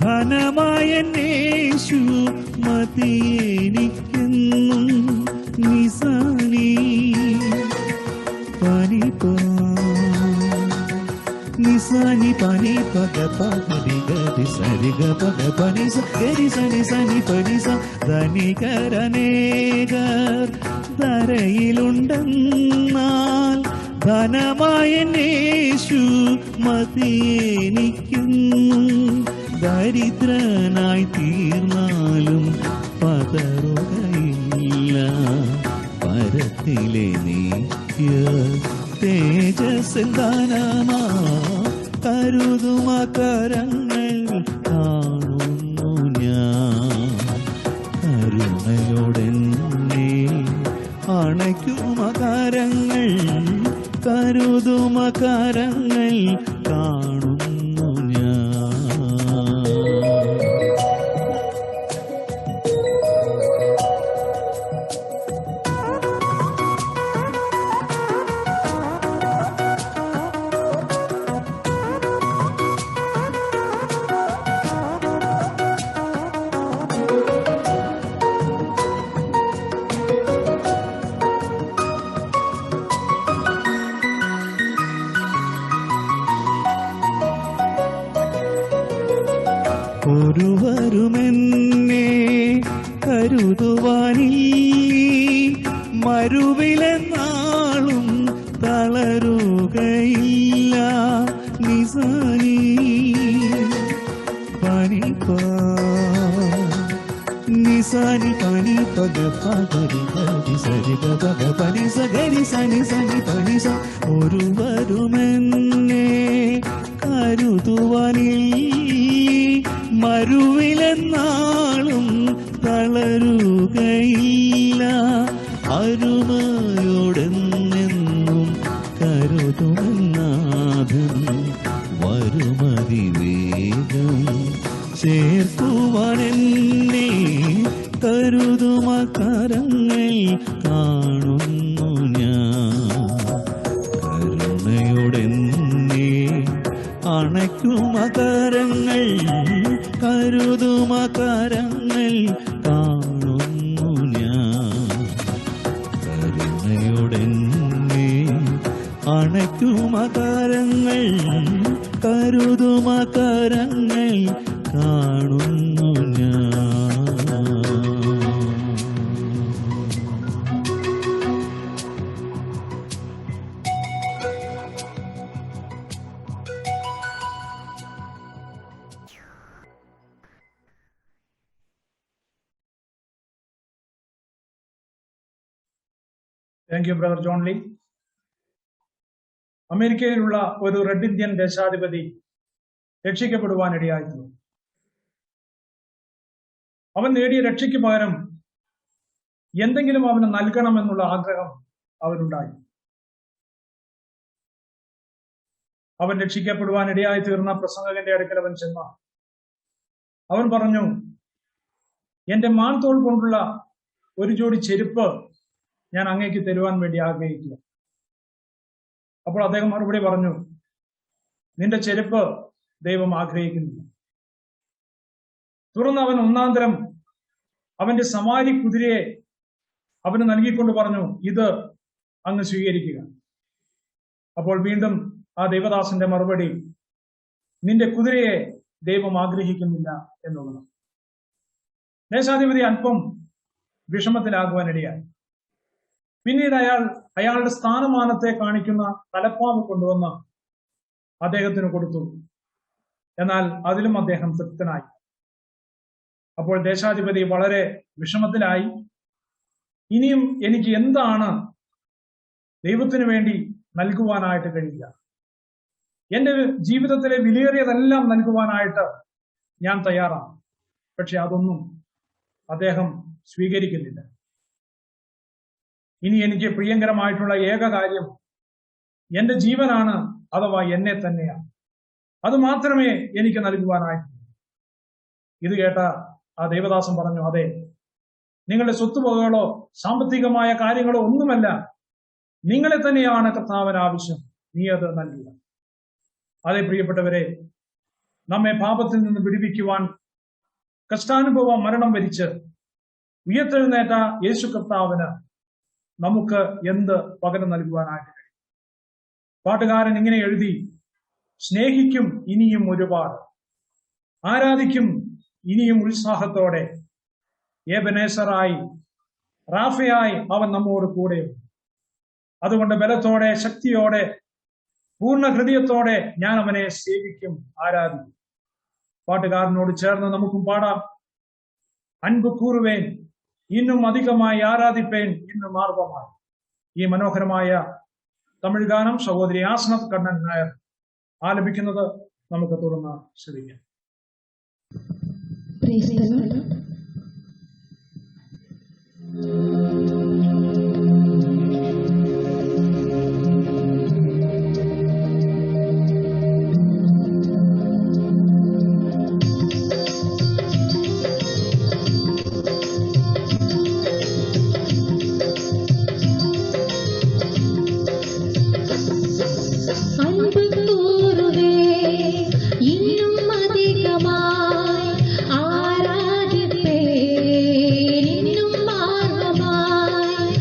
ധനമായന്നേശു മതിയെനിക്കെന്നും. നിസാനി പനിപ്പോ നിസാനി പനി പഗ പരി ഗരി സരി ഗ പഗ പനി സ ഗരി സനി സനി പനി സ. ധനികരനേകർ ധരയിലുണ്ടെന്നാൽ ധനമായന്നേശു മതിയെനിക്കെന്നും. ദരിദ്രനായി തീർന്നാലും പതറുകയില്ല. പരത്തിലെ നീക്യ തേജസ്സെന്താനാ കരുതുമകരങ്ങൾ കാണുന്നു ഞാൻ. കരുണയോടെന്നെ അണയ്ക്കുമകരങ്ങൾ, കരുതുമകരങ്ങൾ കാണുന്നു ഞാൻ. ഒരുവരുമെന്നെ കരുതുവാനീ മരുവിലെന്നാളും തളരുകയില്ല. നിസാനി പനിപ്പാ നിസാനി പനി പഗ പഗരി പരി സരി പഗ പനി സഗരി സനി സനി പനി സ. ഒരുവരുമെന്നെ കരുതുവാനീ മരുവിലെന്നാളും തളരുകയില്ല. അരുമയോടെന്നെന്നും കരുതുമെന്നാഥൻ വരുമതിവേഗം ചേർക്കുവാനെന്നെ. കരുതുമകരങ്ങൾ കാണുന്നു ഞാൻ. കരുണയോടെന്നെ അണയ്ക്കുമകരങ്ങൾ, കരുതുമകരങ്ങൾ കാണുന്നു ഞാൻ. കരുണയോടെന്നെ അണയ്ക്കുമകരങ്ങൾ, കരുതുമകരങ്ങൾ കാണുന്നു ഞാൻ. Thank you brother John Lee. അമേരിക്കയിലുള്ള ഒരു റെഡ് ഇന്ത്യൻ ദേശാധിപതി രക്ഷിക്കപ്പെടുവാനിടയായിരുന്നു. അവൻ നേടിയ രക്ഷയ്ക്ക് പകരം എന്തെങ്കിലും അവന് നൽകണമെന്നുള്ള ആഗ്രഹം അവനുണ്ടായി. അവൻ രക്ഷിക്കപ്പെടുവാനിടയായി തീർന്ന പ്രസംഗകന്റെ അടുക്കൽ അവൻ ചെന്ന അവൻ പറഞ്ഞു, എന്റെ മാൻതോൾ കൊണ്ടുള്ള ഒരു ജോഡി ചെരുപ്പ് ഞാൻ അങ്ങേക്ക് തരുവാൻ വേണ്ടി ആഗ്രഹിക്കുക. അപ്പോൾ അദ്ദേഹം മറുപടി പറഞ്ഞു, നിന്റെ ചെരുപ്പ് ദൈവം ആഗ്രഹിക്കുന്നില്ല. തുടർന്ന് അവൻ ഒന്നാന്തരം അവന്റെ സവാരി കുതിരയെ അവന് നൽകിക്കൊണ്ട് പറഞ്ഞു, ഇത് അങ്ങ് സ്വീകരിക്കുക. അപ്പോൾ വീണ്ടും ആ ദൈവദാസന്റെ മറുപടി, നിന്റെ കുതിരയെ ദൈവം ആഗ്രഹിക്കുന്നില്ല എന്നുള്ളത്. ദേശാധിപതി അല്പം വിഷമത്തിലാകുവാനിടയായി. പിന്നീട് അയാളുടെ സ്ഥാനമാനത്തെ കാണിക്കുന്ന തലപ്പാവ് കൊണ്ടുവന്ന് അദ്ദേഹത്തിന് കൊടുത്തു. എന്നാൽ അതിലും അദ്ദേഹം തൃപ്തനായി. അപ്പോൾ ദേശാധിപതി വളരെ വിഷമത്തിലായി. ഇനിയും എനിക്ക് എന്താണ് ദൈവത്തിന് വേണ്ടി നൽകുവാനായിട്ട് കഴിയുക? എന്റെ ജീവിതത്തിലെ വിലയേറിയതെല്ലാം നൽകുവാനായിട്ട് ഞാൻ തയ്യാറാണ്. പക്ഷെ അതൊന്നും അദ്ദേഹം സ്വീകരിക്കുന്നില്ല. ഇനി എനിക്ക് പ്രിയങ്കരമായിട്ടുള്ള ഏക കാര്യം എന്റെ ജീവനാണ്, അഥവാ എന്നെ തന്നെയാണ്. അത് മാത്രമേ എനിക്ക് നൽകുവാനായിട്ടുള്ളൂ. ഇത് കേട്ട ആ ദേവദാസൻ പറഞ്ഞു, അതെ, നിങ്ങളുടെ സ്വത്തുവകകളോ സാമ്പത്തികമായ കാര്യങ്ങളോ ഒന്നുമല്ല, നിങ്ങളെ തന്നെയാണ് കർത്താവിന് ആവശ്യം. നീ അത് നൽകുക. അതെ പ്രിയപ്പെട്ടവരെ, നമ്മെ പാപത്തിൽ നിന്ന് വിടുവിക്കുവാൻ കഷ്ടാനുഭവ മരണം വരിച്ച് ഉയർത്തെഴുന്നേറ്റ യേശു കർത്താവിന് നമുക്ക് എന്ത് പകരം നൽകുവാനായിട്ട് കഴിയും? പാട്ടുകാരൻ ഇങ്ങനെ എഴുതി, സ്നേഹിക്കും ഇനിയും ഒരുപാട്, ആരാധിക്കും ഇനിയും ഉത്സാഹത്തോടെ, ഏബനേസറായി റാഫയായി അവൻ നമ്മോട് കൂടെയുണ്ട്. അതുകൊണ്ട് ബലത്തോടെ ശക്തിയോടെ പൂർണ്ണ ഹൃദയത്തോടെ ഞാൻ അവനെ സേവിക്കും, ആരാധിക്കും. പാട്ടുകാരനോട് ചേർന്ന് നമുക്കും പാടാം. അൻപ് കൂറുവേൻ ഇന്നും അധികമായി ആരാധിപ്പേൻ ഇന്നും മാർഗമായി. ഈ മനോഹരമായ തമിഴ് ഗാനം സഹോദരി ആസ്നത് കണ്ണൻ നായർ ആലപിക്കുന്നത് നമുക്ക് തുടർന്ന് ശ്രദ്ധിക്കാം. Praise the Lord. അൻപ് കൂറുവേ ഇന്നും അധികമായി ആരാധിപ്പേ ഇന്നും മാർഗമായി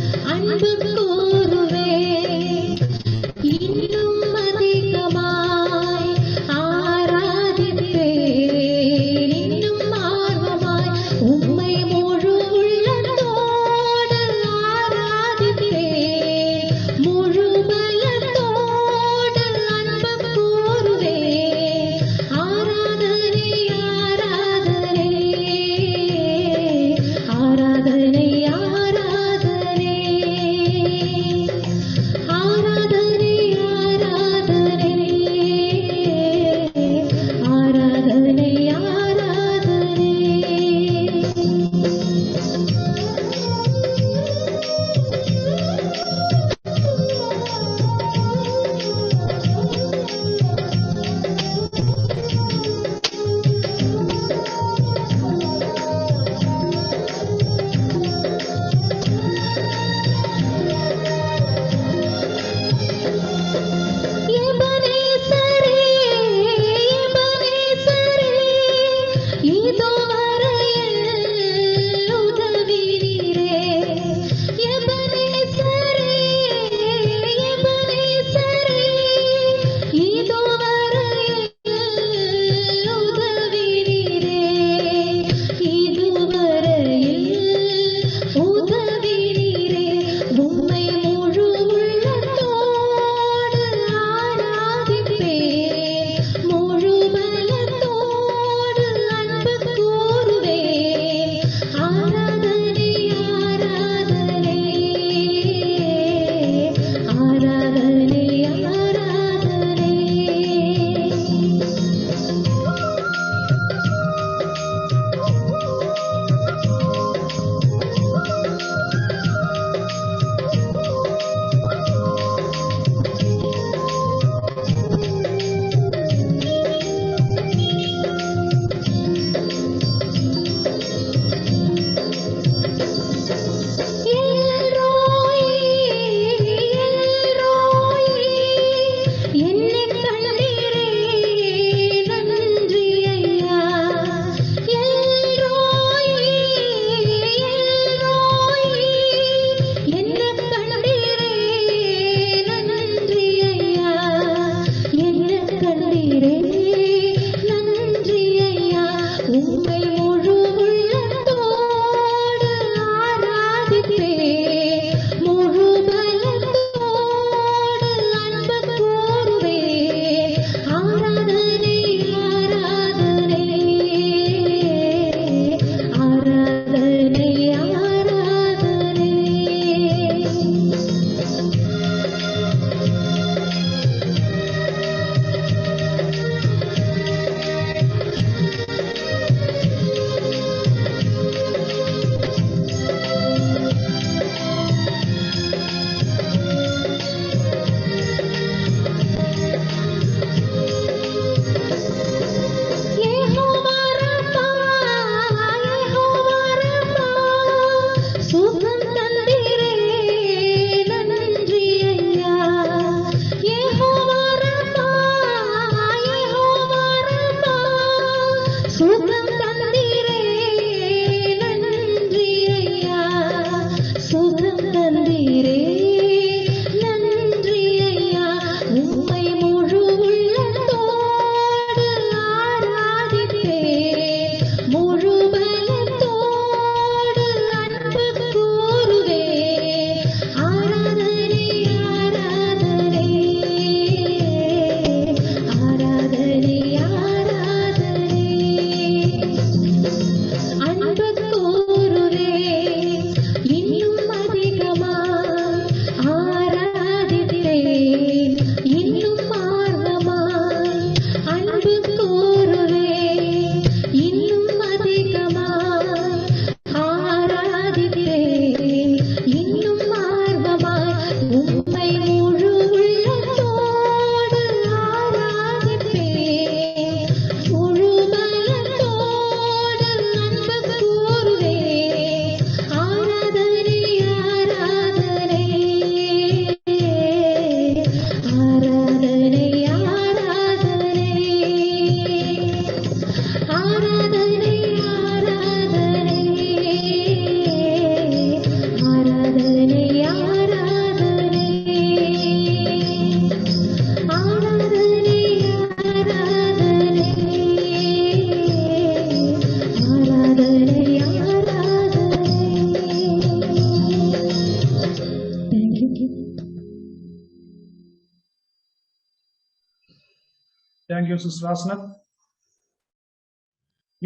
താങ്ക് യു സിസ്റ്റർ ആസ്നത്ത്.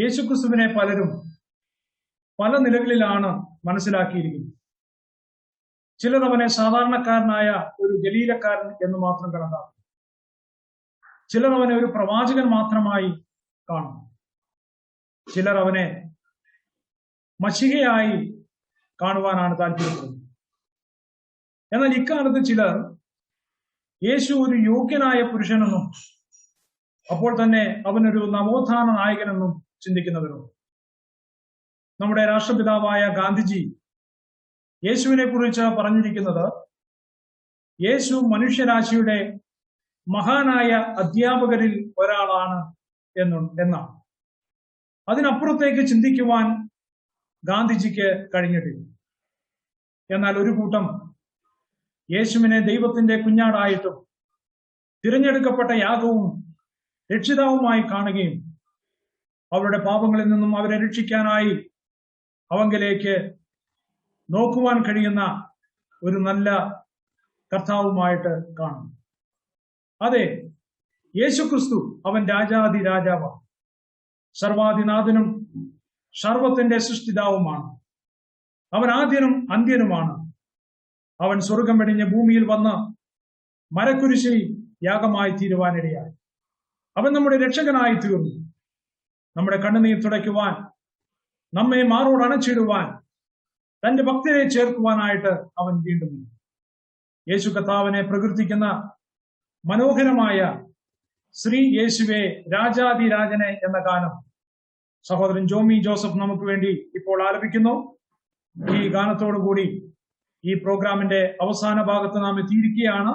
യേശുക്രിസ്തുവിനെ പലരും പല നിലകളിലാണ് മനസ്സിലാക്കിയിരിക്കുന്നത്. ചിലർ അവനെ സാധാരണക്കാരനായ ഒരു ഗലീലക്കാരൻ എന്ന് മാത്രം കണക്കാക്കും. ചിലർ അവനെ ഒരു പ്രവാചകൻ മാത്രമായി കാണും. ചിലർ അവനെ മശിഹയായി കാണുവാനാണ് താല്പര്യപ്പെടുന്നത്. എന്നാൽ ഇക്കാലത്ത് ചിലർ യേശു ഒരു യോഗ്യനായ പുരുഷനെന്നും അപ്പോൾ തന്നെ അവനൊരു നവോത്ഥാന നായകനെന്നും ചിന്തിക്കുന്നവരുണ്ട്. നമ്മുടെ രാഷ്ട്രപിതാവായ ഗാന്ധിജി യേശുവിനെ കുറിച്ച് പറഞ്ഞിരിക്കുന്നത് യേശു മനുഷ്യരാശിയുടെ മഹാനായ അധ്യാപകരിൽ ഒരാളാണ് എന്നാണ്. അതിനപ്പുറത്തേക്ക് ചിന്തിക്കുവാൻ ഗാന്ധിജിക്ക് കഴിഞ്ഞിട്ടില്ല. എന്നാൽ ഒരു കൂട്ടം യേശുവിനെ ദൈവത്തിന്റെ കുഞ്ഞാടായിട്ടും തിരഞ്ഞെടുക്കപ്പെട്ട യാഗവും രക്ഷിതാവുമായി കാണുകയും അവരുടെ പാപങ്ങളിൽ നിന്നും അവരെ രക്ഷിക്കാനായി അവങ്കിലേക്ക് നോക്കുവാൻ കഴിയുന്ന ഒരു നല്ല കർത്താവുമായിട്ട് കാണുന്നു. അതെ, യേശുക്രിസ്തു അവൻ രാജാതി രാജാവാണ്, സർവാധിനാഥനും സർവത്തിന്റെ സൃഷ്ടിതാവുമാണ്. അവൻ ആദ്യനും അന്ത്യനുമാണ്. അവൻ സ്വർഗം വെടിഞ്ഞ് ഭൂമിയിൽ വന്ന് മരക്കുരിശിൽ യാഗമായി തീരുവാനിടയായി. അവൻ നമ്മുടെ രക്ഷകനായി തീർന്നു. നമ്മുടെ കണ്ണുനീർ തുടയ്ക്കുവാൻ, നമ്മെ മാറോട് അണച്ചിടുവാൻ, തന്റെ ഭക്തരെ ചേർക്കുവാനായിട്ട് അവൻ വീണ്ടും. യേശു കർത്താവിനെ പ്രകീർത്തിക്കുന്ന മനോഹരമായ ശ്രീ യേശുവേ രാജാതിരാജനെ എന്ന ഗാനം സഹോദരൻ ജോമി ജോസഫ് നമുക്ക് വേണ്ടി ഇപ്പോൾ ആലപിക്കുന്നു. ഈ ഗാനത്തോടുകൂടി ഈ പ്രോഗ്രാമിന്റെ അവസാന ഭാഗത്ത് നാം എത്തിയിരിക്കുകയാണ്.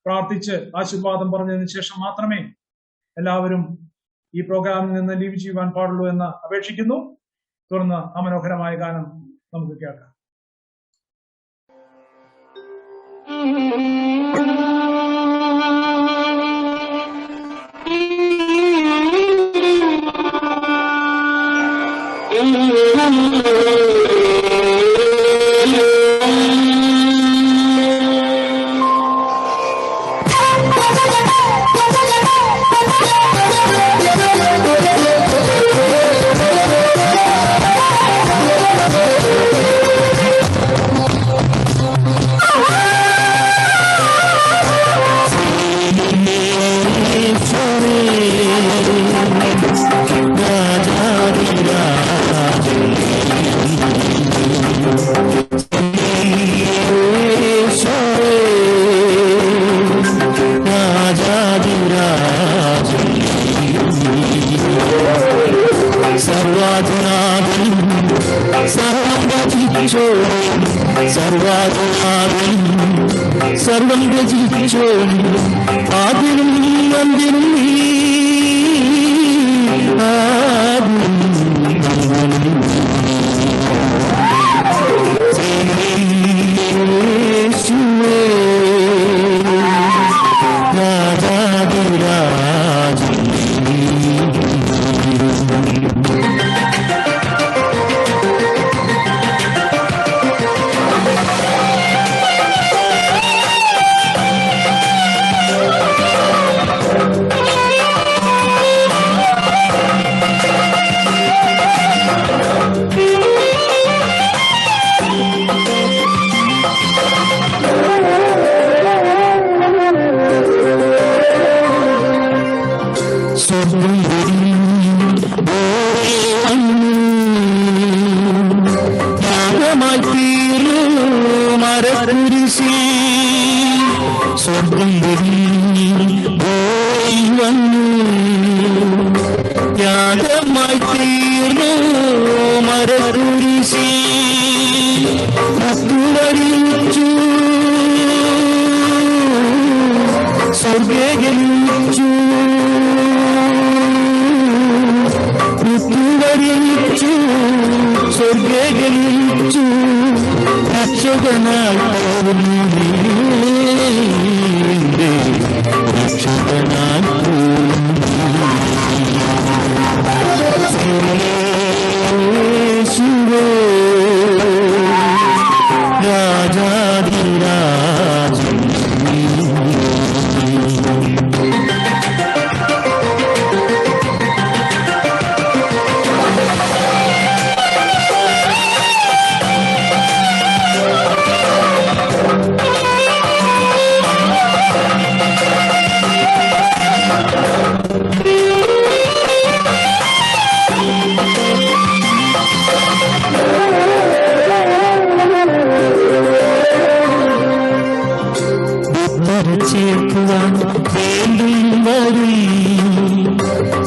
പ്രാർത്ഥിച്ച് ആശീർവാദം പറഞ്ഞതിന് ശേഷം മാത്രമേ എല്ലാവരും ഈ പ്രോഗ്രാമിൽ നിന്ന് ലീവ് ചെയ്യുവാൻ പാടുള്ളൂ എന്ന് അപേക്ഷിക്കുന്നു. തുടർന്ന് ആ മനോഹരമായ ഗാനം നമുക്ക് കേൾക്കാം. സർവം രചിച്ചോ ആദ്യനും അന്ത്യനും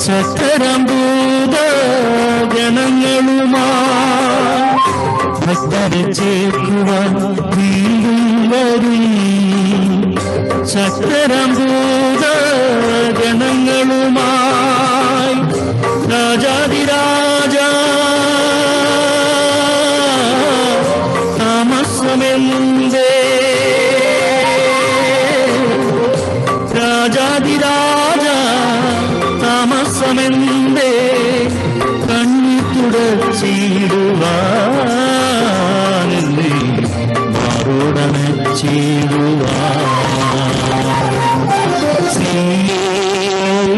സക്കരംഭൂത ഗണങ്ങളുമാ ഭക്തരെ ചേർക്കുവാൻ വീണ്ടും വരും. സക്കരംഭൂത ഗണങ്ങളുമായി രാജാതിരാജ താമസമെന്തേ, രാജാതിരാജ താമസമെന്തേ, കണ്ണു തുടച്ചിടുവാനെന്തേ മാറോടണച്ചിടുവാൻ.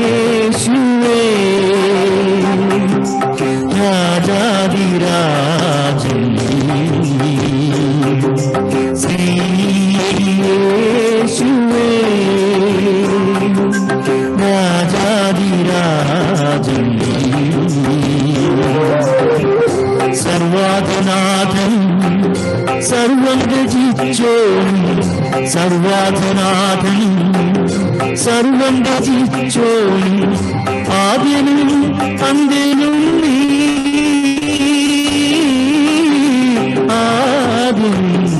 യേശുവേ രാജാതിരാജൻ, യേശുവേ രാജാതിരാജൻ, സർവാധനാഥൻ സർവം രചിച്ചോൻ, സർവാധനാഥൻ സർവം രചിച്ചോൻ, ആദ്യനും അന്ത്യനും നീ, ആദ്യനും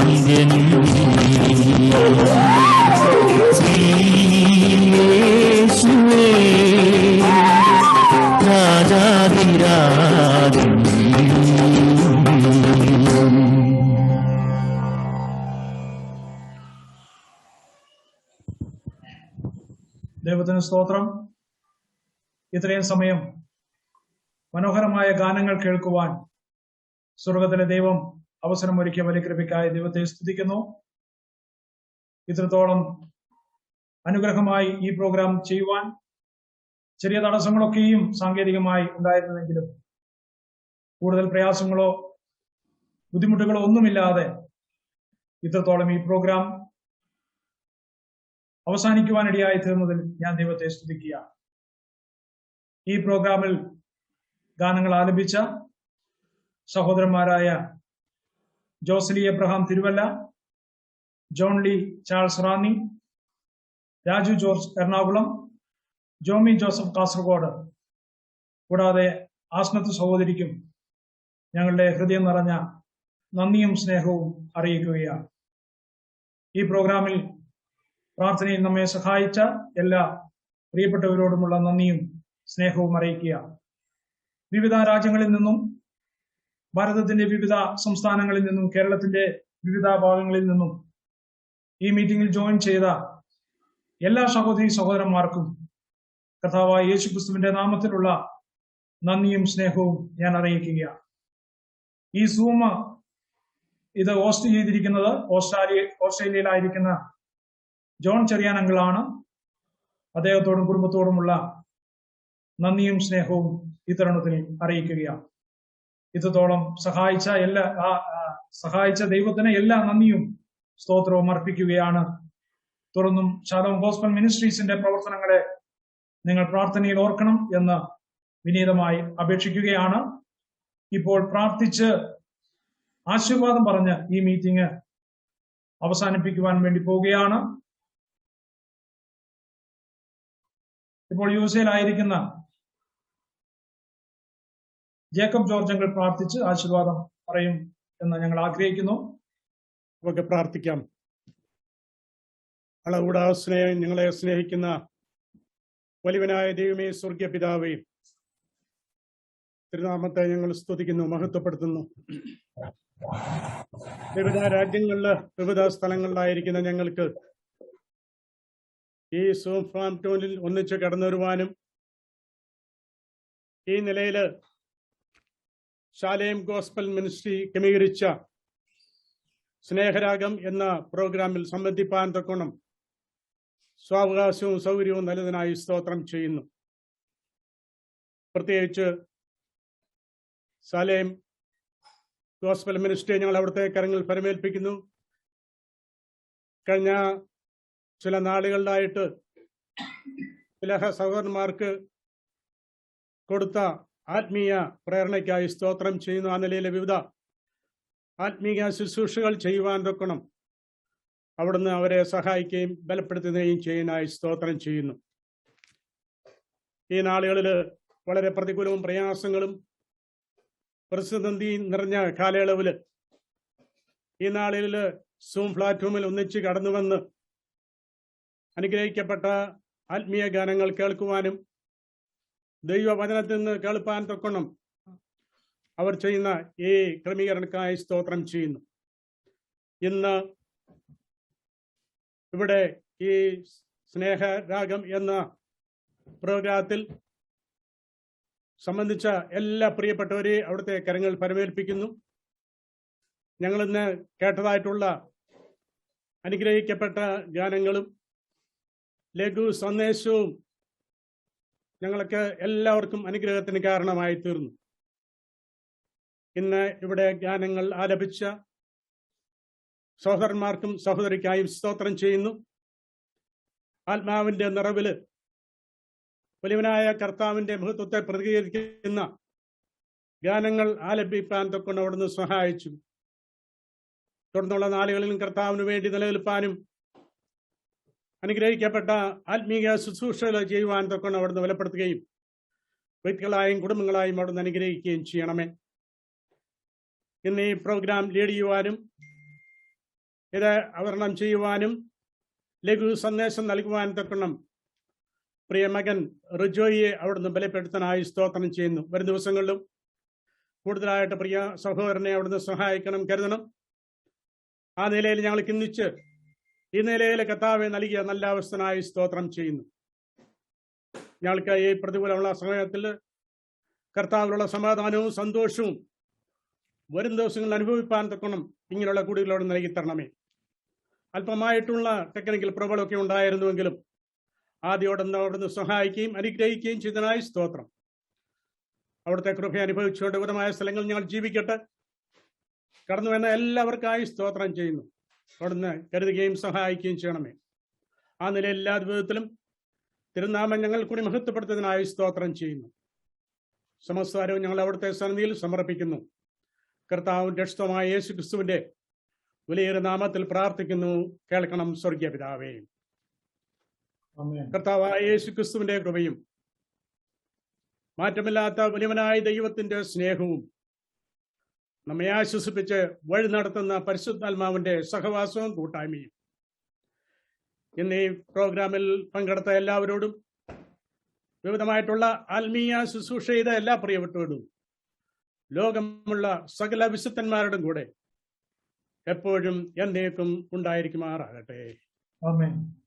അന്ത്യനും യേശുവേ രാജാതിരാജൻ. ദൈവത്തിന് സ്തോത്രം. ഇത്രയും സമയം മനോഹരമായ ഗാനങ്ങൾ കേൾക്കുവാൻ സ്വർഗത്തിലെ ദൈവം അവസരമൊരുക്കിയ വലിയ കൃപയ്ക്കായി ദൈവത്തെ സ്തുതിക്കുന്നു. ഇത്രത്തോളം അനുഗ്രഹമായി ഈ പ്രോഗ്രാം ചെയ്യുവാൻ ചെറിയ തടസ്സങ്ങളൊക്കെയും സാങ്കേതികമായി ഉണ്ടായിരുന്നെങ്കിലും കൂടുതൽ പ്രയാസങ്ങളോ ബുദ്ധിമുട്ടുകളോ ഒന്നുമില്ലാതെ ഇത്രത്തോളം ഈ പ്രോഗ്രാം അവസാനിക്കുവാനിടയായി തീർന്നതിൽ ഞാൻ ദൈവത്തെ സ്തുതിക്കുക. ഈ പ്രോഗ്രാമിൽ ഗാനങ്ങൾ ആലപിച്ച സഹോദരന്മാരായ ജോസ്ലി എബ്രഹാം തിരുവല്ല, ജോൺ ലി ചാൾസ് റാന്നി, രാജു ജോർജ് എറണാകുളം, ജോമി ജോസഫ് കാസർഗോഡ്, കൂടാതെ ആസ്നത്ത് സഹോദരിക്കും ഞങ്ങളുടെ ഹൃദയം നിറഞ്ഞ നന്ദിയും സ്നേഹവും അറിയിക്കുകയാണ്. ഈ പ്രോഗ്രാമിൽ പ്രാർത്ഥനയിൽ നമ്മെ സഹായിച്ച എല്ലാ പ്രിയപ്പെട്ടവരോടുമുള്ള നന്ദിയും സ്നേഹവും അറിയിക്കുക. വിവിധ രാജ്യങ്ങളിൽ നിന്നും, ഭാരതത്തിന്റെ വിവിധ സംസ്ഥാനങ്ങളിൽ നിന്നും, കേരളത്തിന്റെ വിവിധ ഭാഗങ്ങളിൽ നിന്നും ഈ മീറ്റിംഗിൽ ജോയിൻ ചെയ്ത എല്ലാ സഹോദരി സഹോദരന്മാർക്കും കർത്താവായ യേശുക്രിസ്തുവിന്റെ നാമത്തിലുള്ള നന്ദിയും സ്നേഹവും ഞാൻ അറിയിക്കുകയാണ്. ഈ സൂം ഇത് ഹോസ്റ്റ് ചെയ്തിരിക്കുന്നത് ഓസ്ട്രേലിയയിലായിരിക്കുന്ന ജോൺ ചെറിയാൻ അങ്കിളാണ്. അദ്ദേഹത്തോടും കുടുംബത്തോടുമുള്ള നന്ദിയും സ്നേഹവും ഈ തരുണത്തിൽ അറിയിക്കുകയാണ്. ഇത്രത്തോളം സഹായിച്ച ദൈവത്തിന് എല്ലാ നന്ദിയും സ്തോത്രവും അർപ്പിക്കുകയാണ്. തുടർന്നും ശാലോം ഗോസ്പൽ മിനിസ്ട്രീസിന്റെ പ്രവർത്തനങ്ങളെ നിങ്ങൾ പ്രാർത്ഥനയിൽ ഓർക്കണം എന്ന് വിനീതമായി അപേക്ഷിക്കുകയാണ്. ഇപ്പോൾ പ്രാർത്ഥിച്ച് ആശീർവാദം പറഞ്ഞ് ഈ മീറ്റിംഗ് അവസാനിപ്പിക്കുവാൻ വേണ്ടി പോവുകയാണ്. ഇപ്പോൾ യുഎസ്എയിലായിരിക്കുന്ന ജേക്കബ് ജോർജ് അങ്കിൾ പ്രാർത്ഥിച്ച് ആശീർവാദം പറയും എന്ന് ഞങ്ങൾ ആഗ്രഹിക്കുന്നു. നമുക്ക് പ്രാർത്ഥിക്കാം. അളകൂടാ ഞങ്ങളെ സ്നേഹിക്കുന്ന വലിയവനായ ദൈവമേ, സ്വർഗീയ പിതാവേ, തിരുനാമത്തെ ഞങ്ങൾ സ്തുതിക്കുന്നു, മഹത്വപ്പെടുത്തുന്നു. വിവിധ രാജ്യങ്ങളില് വിവിധ സ്ഥലങ്ങളിലായിരിക്കുന്ന ഞങ്ങൾക്ക് ഈ സൂംഫാംടോണിൽ ഒന്നിച്ച് കടന്നു വരുവാനും ഈ നിലയില് ശാലേം ഗോസ്പൽ മിനിസ്ട്രി ക്രമീകരിച്ച സ്നേഹരാഗം എന്ന പ്രോഗ്രാമിൽ സംബന്ധിപ്പാൻ തക്കോണം സ്വാവകാശവും സൗകര്യവും നല്ലതിനായി സ്തോത്രം ചെയ്യുന്നു. പ്രത്യേകിച്ച് ശാലേം ഗോസ്പൽ മിനിസ്ട്രി ഞങ്ങൾ അവിടുത്തെ കരങ്ങളിൽ പരമേൽപ്പിക്കുന്നു. കഴിഞ്ഞ ചില നാളുകളിലായിട്ട് ചില സഹോദരന്മാർക്ക് കൊടുത്ത ആത്മീയ പ്രേരണയ്ക്കായി സ്തോത്രം ചെയ്യുന്നു. ആ നിലയിലെ വിവിധ ആത്മീയ ശുശ്രൂഷകൾ ചെയ്യുവാൻ തൊക്കണം അവിടുന്ന് അവരെ സഹായിക്കുകയും ബലപ്പെടുത്തുകയും ചെയ്യാനായി സ്തോത്രം ചെയ്യുന്നു. ഈ നാളുകളിൽ വളരെ പ്രതികൂലവും പ്രയാസങ്ങളും പ്രതിസന്ധി നിറഞ്ഞ കാലയളവിൽ ഈ നാളിൽ സൂം പ്ലാറ്റ്ഫോമിൽ ഒന്നിച്ച് കടന്നുവന്ന് അനുഗ്രഹിക്കപ്പെട്ട ആത്മീയ ഗാനങ്ങൾ കേൾക്കുവാനും ദൈവവചനത്തിൽ നിന്ന് കേൾപ്പാൻ തൊക്കണം അവർ ചെയ്യുന്ന ഈ ക്രമീകരണക്കായി സ്തോത്രം ചെയ്യുന്നു. ഇന്ന് ഇവിടെ ഈ സ്നേഹരാഗം എന്ന പ്രോഗ്രാമത്തിൽ സംബന്ധിച്ച എല്ലാ പ്രിയപ്പെട്ടവരെ അവിടുത്തെ കരങ്ങൾ പരമേൽപ്പിക്കുന്നു. ഞങ്ങളിന്ന് കേട്ടതായിട്ടുള്ള അനുഗ്രഹിക്കപ്പെട്ട ഗാനങ്ങളും ലഘു സന്ദേശവും ഞങ്ങൾക്ക് എല്ലാവർക്കും അനുഗ്രഹത്തിന് കാരണമായി തീർന്നു. ഇന്ന് ഇവിടെ ഗാനങ്ങൾ ആലപിച്ച സഹോദരന്മാർക്കും സഹോദരിക്കായും സ്തോത്രം ചെയ്യുന്നു. ആത്മാവിന്റെ നിറവില് വലിയവനായ കർത്താവിന്റെ മഹത്വത്തെ പ്രതികരിക്കുന്ന ഗാനങ്ങൾ ആലപിപ്പാൻ തൊക്കൊണ്ട് അവിടുന്ന് സഹായിച്ചു. തുടർന്നുള്ള നാളുകളിലും കർത്താവിന് വേണ്ടി നിലനിൽപ്പാനും അനുഗ്രഹിക്കപ്പെട്ട ആത്മീയ ശുശ്രൂഷകൾ ചെയ്യുവാൻ തൊക്കൊണ്ട് അവിടുന്ന് ബലപ്പെടുത്തുകയും വ്യക്തികളായും കുടുംബങ്ങളായും അവിടുന്ന് അനുഗ്രഹിക്കുകയും ചെയ്യണമേ. ഇന്ന് ഈ പ്രോഗ്രാം ലീഡ് ചെയ്യുവാനും ഇത് അവതരണം ചെയ്യുവാനും ലഘു സന്ദേശം നൽകുവാൻ തൊക്കണം പ്രിയ മകൻ റിജോയെ അവിടുന്ന് ബലപ്പെടുത്താനായി സ്തോത്രം ചെയ്യുന്നു. വരും ദിവസങ്ങളിലും കൂടുതലായിട്ട് പ്രിയ സഹോദരനെ അവിടുന്ന് സഹായിക്കണം, കരുതണം. ആ നിലയിൽ ഞങ്ങൾ ചിന്തിച്ച് ഈ നിലയിൽ കർത്താവെ നൽകിയ നല്ല അവസ്ഥനായി സ്തോത്രം ചെയ്യുന്നു. ഞങ്ങൾക്ക് ഈ പ്രതികൂലമുള്ള സമയത്തിൽ കർത്താവിലുള്ള സമാധാനവും സന്തോഷവും വരും ദിവസങ്ങളിൽ അനുഭവിപ്പാൻ തൊക്കണം ഇങ്ങനെയുള്ള കൂടികളോട് നൽകി തരണമേ. അല്പമായിട്ടുള്ള ടെക്നിക്കൽ പ്രോബ്ലമൊക്കെ ഉണ്ടായിരുന്നുവെങ്കിലും ആദ്യോടൊന്ന് അവിടുന്ന് സഹായിക്കുകയും അനുഗ്രഹിക്കുകയും ചെയ്തതിനായി സ്തോത്രം. അവിടുത്തെ കൃപ അനുഭവിച്ചുകൊണ്ട് വിധമായ സ്ഥലങ്ങളിൽ ഞങ്ങൾ ജീവിക്കട്ടെ. കടന്നു വന്ന എല്ലാവർക്കായി സ്തോത്രം ചെയ്യുന്നു. അവിടുന്ന് കരുതുകയും സഹായിക്കുകയും ചെയ്യണമേ. ആ നിലയിൽ എല്ലാ വിധത്തിലും തിരുനാമം ഞങ്ങൾ കൂടി മഹത്വപ്പെടുത്തുന്നതിനായി സ്തോത്രം ചെയ്യുന്നു. സമസ്താരവും ഞങ്ങൾ അവിടുത്തെ സന്നിധിയിൽ സമർപ്പിക്കുന്നു. കർത്താവും രക്ഷിതമായ യേശു ക്രിസ്തുവിന്റെ വലിയൊരു നാമത്തിൽ പ്രാർത്ഥിക്കുന്നു. കേൾക്കണം സ്വർഗീയ പിതാവേ. കർത്താവായ യേശു ക്രിസ്തുവിന്റെ കൃപയും മാറ്റമില്ലാത്ത വലിയവനായ ദൈവത്തിന്റെ സ്നേഹവും നമ്മെ ആശ്വസിപ്പിച്ച് വഴി നടത്തുന്ന പരിശുദ്ധാത്മാവിന്റെ സഹവാസവും കൂട്ടായ്മയും ഇന്ന് ഈ പ്രോഗ്രാമിൽ പങ്കെടുത്ത എല്ലാവരോടും വിവിധമായിട്ടുള്ള ആത്മീയ ശുശ്രൂഷ ചെയ്ത എല്ലാ പ്രിയപ്പെട്ടവരോടും ലോകമുള്ള സകല വിശുദ്ധന്മാരോടും കൂടെ എപ്പോഴും എന്നേക്കും ഉണ്ടായിരിക്കുമാറാകട്ടെ. ആമേൻ.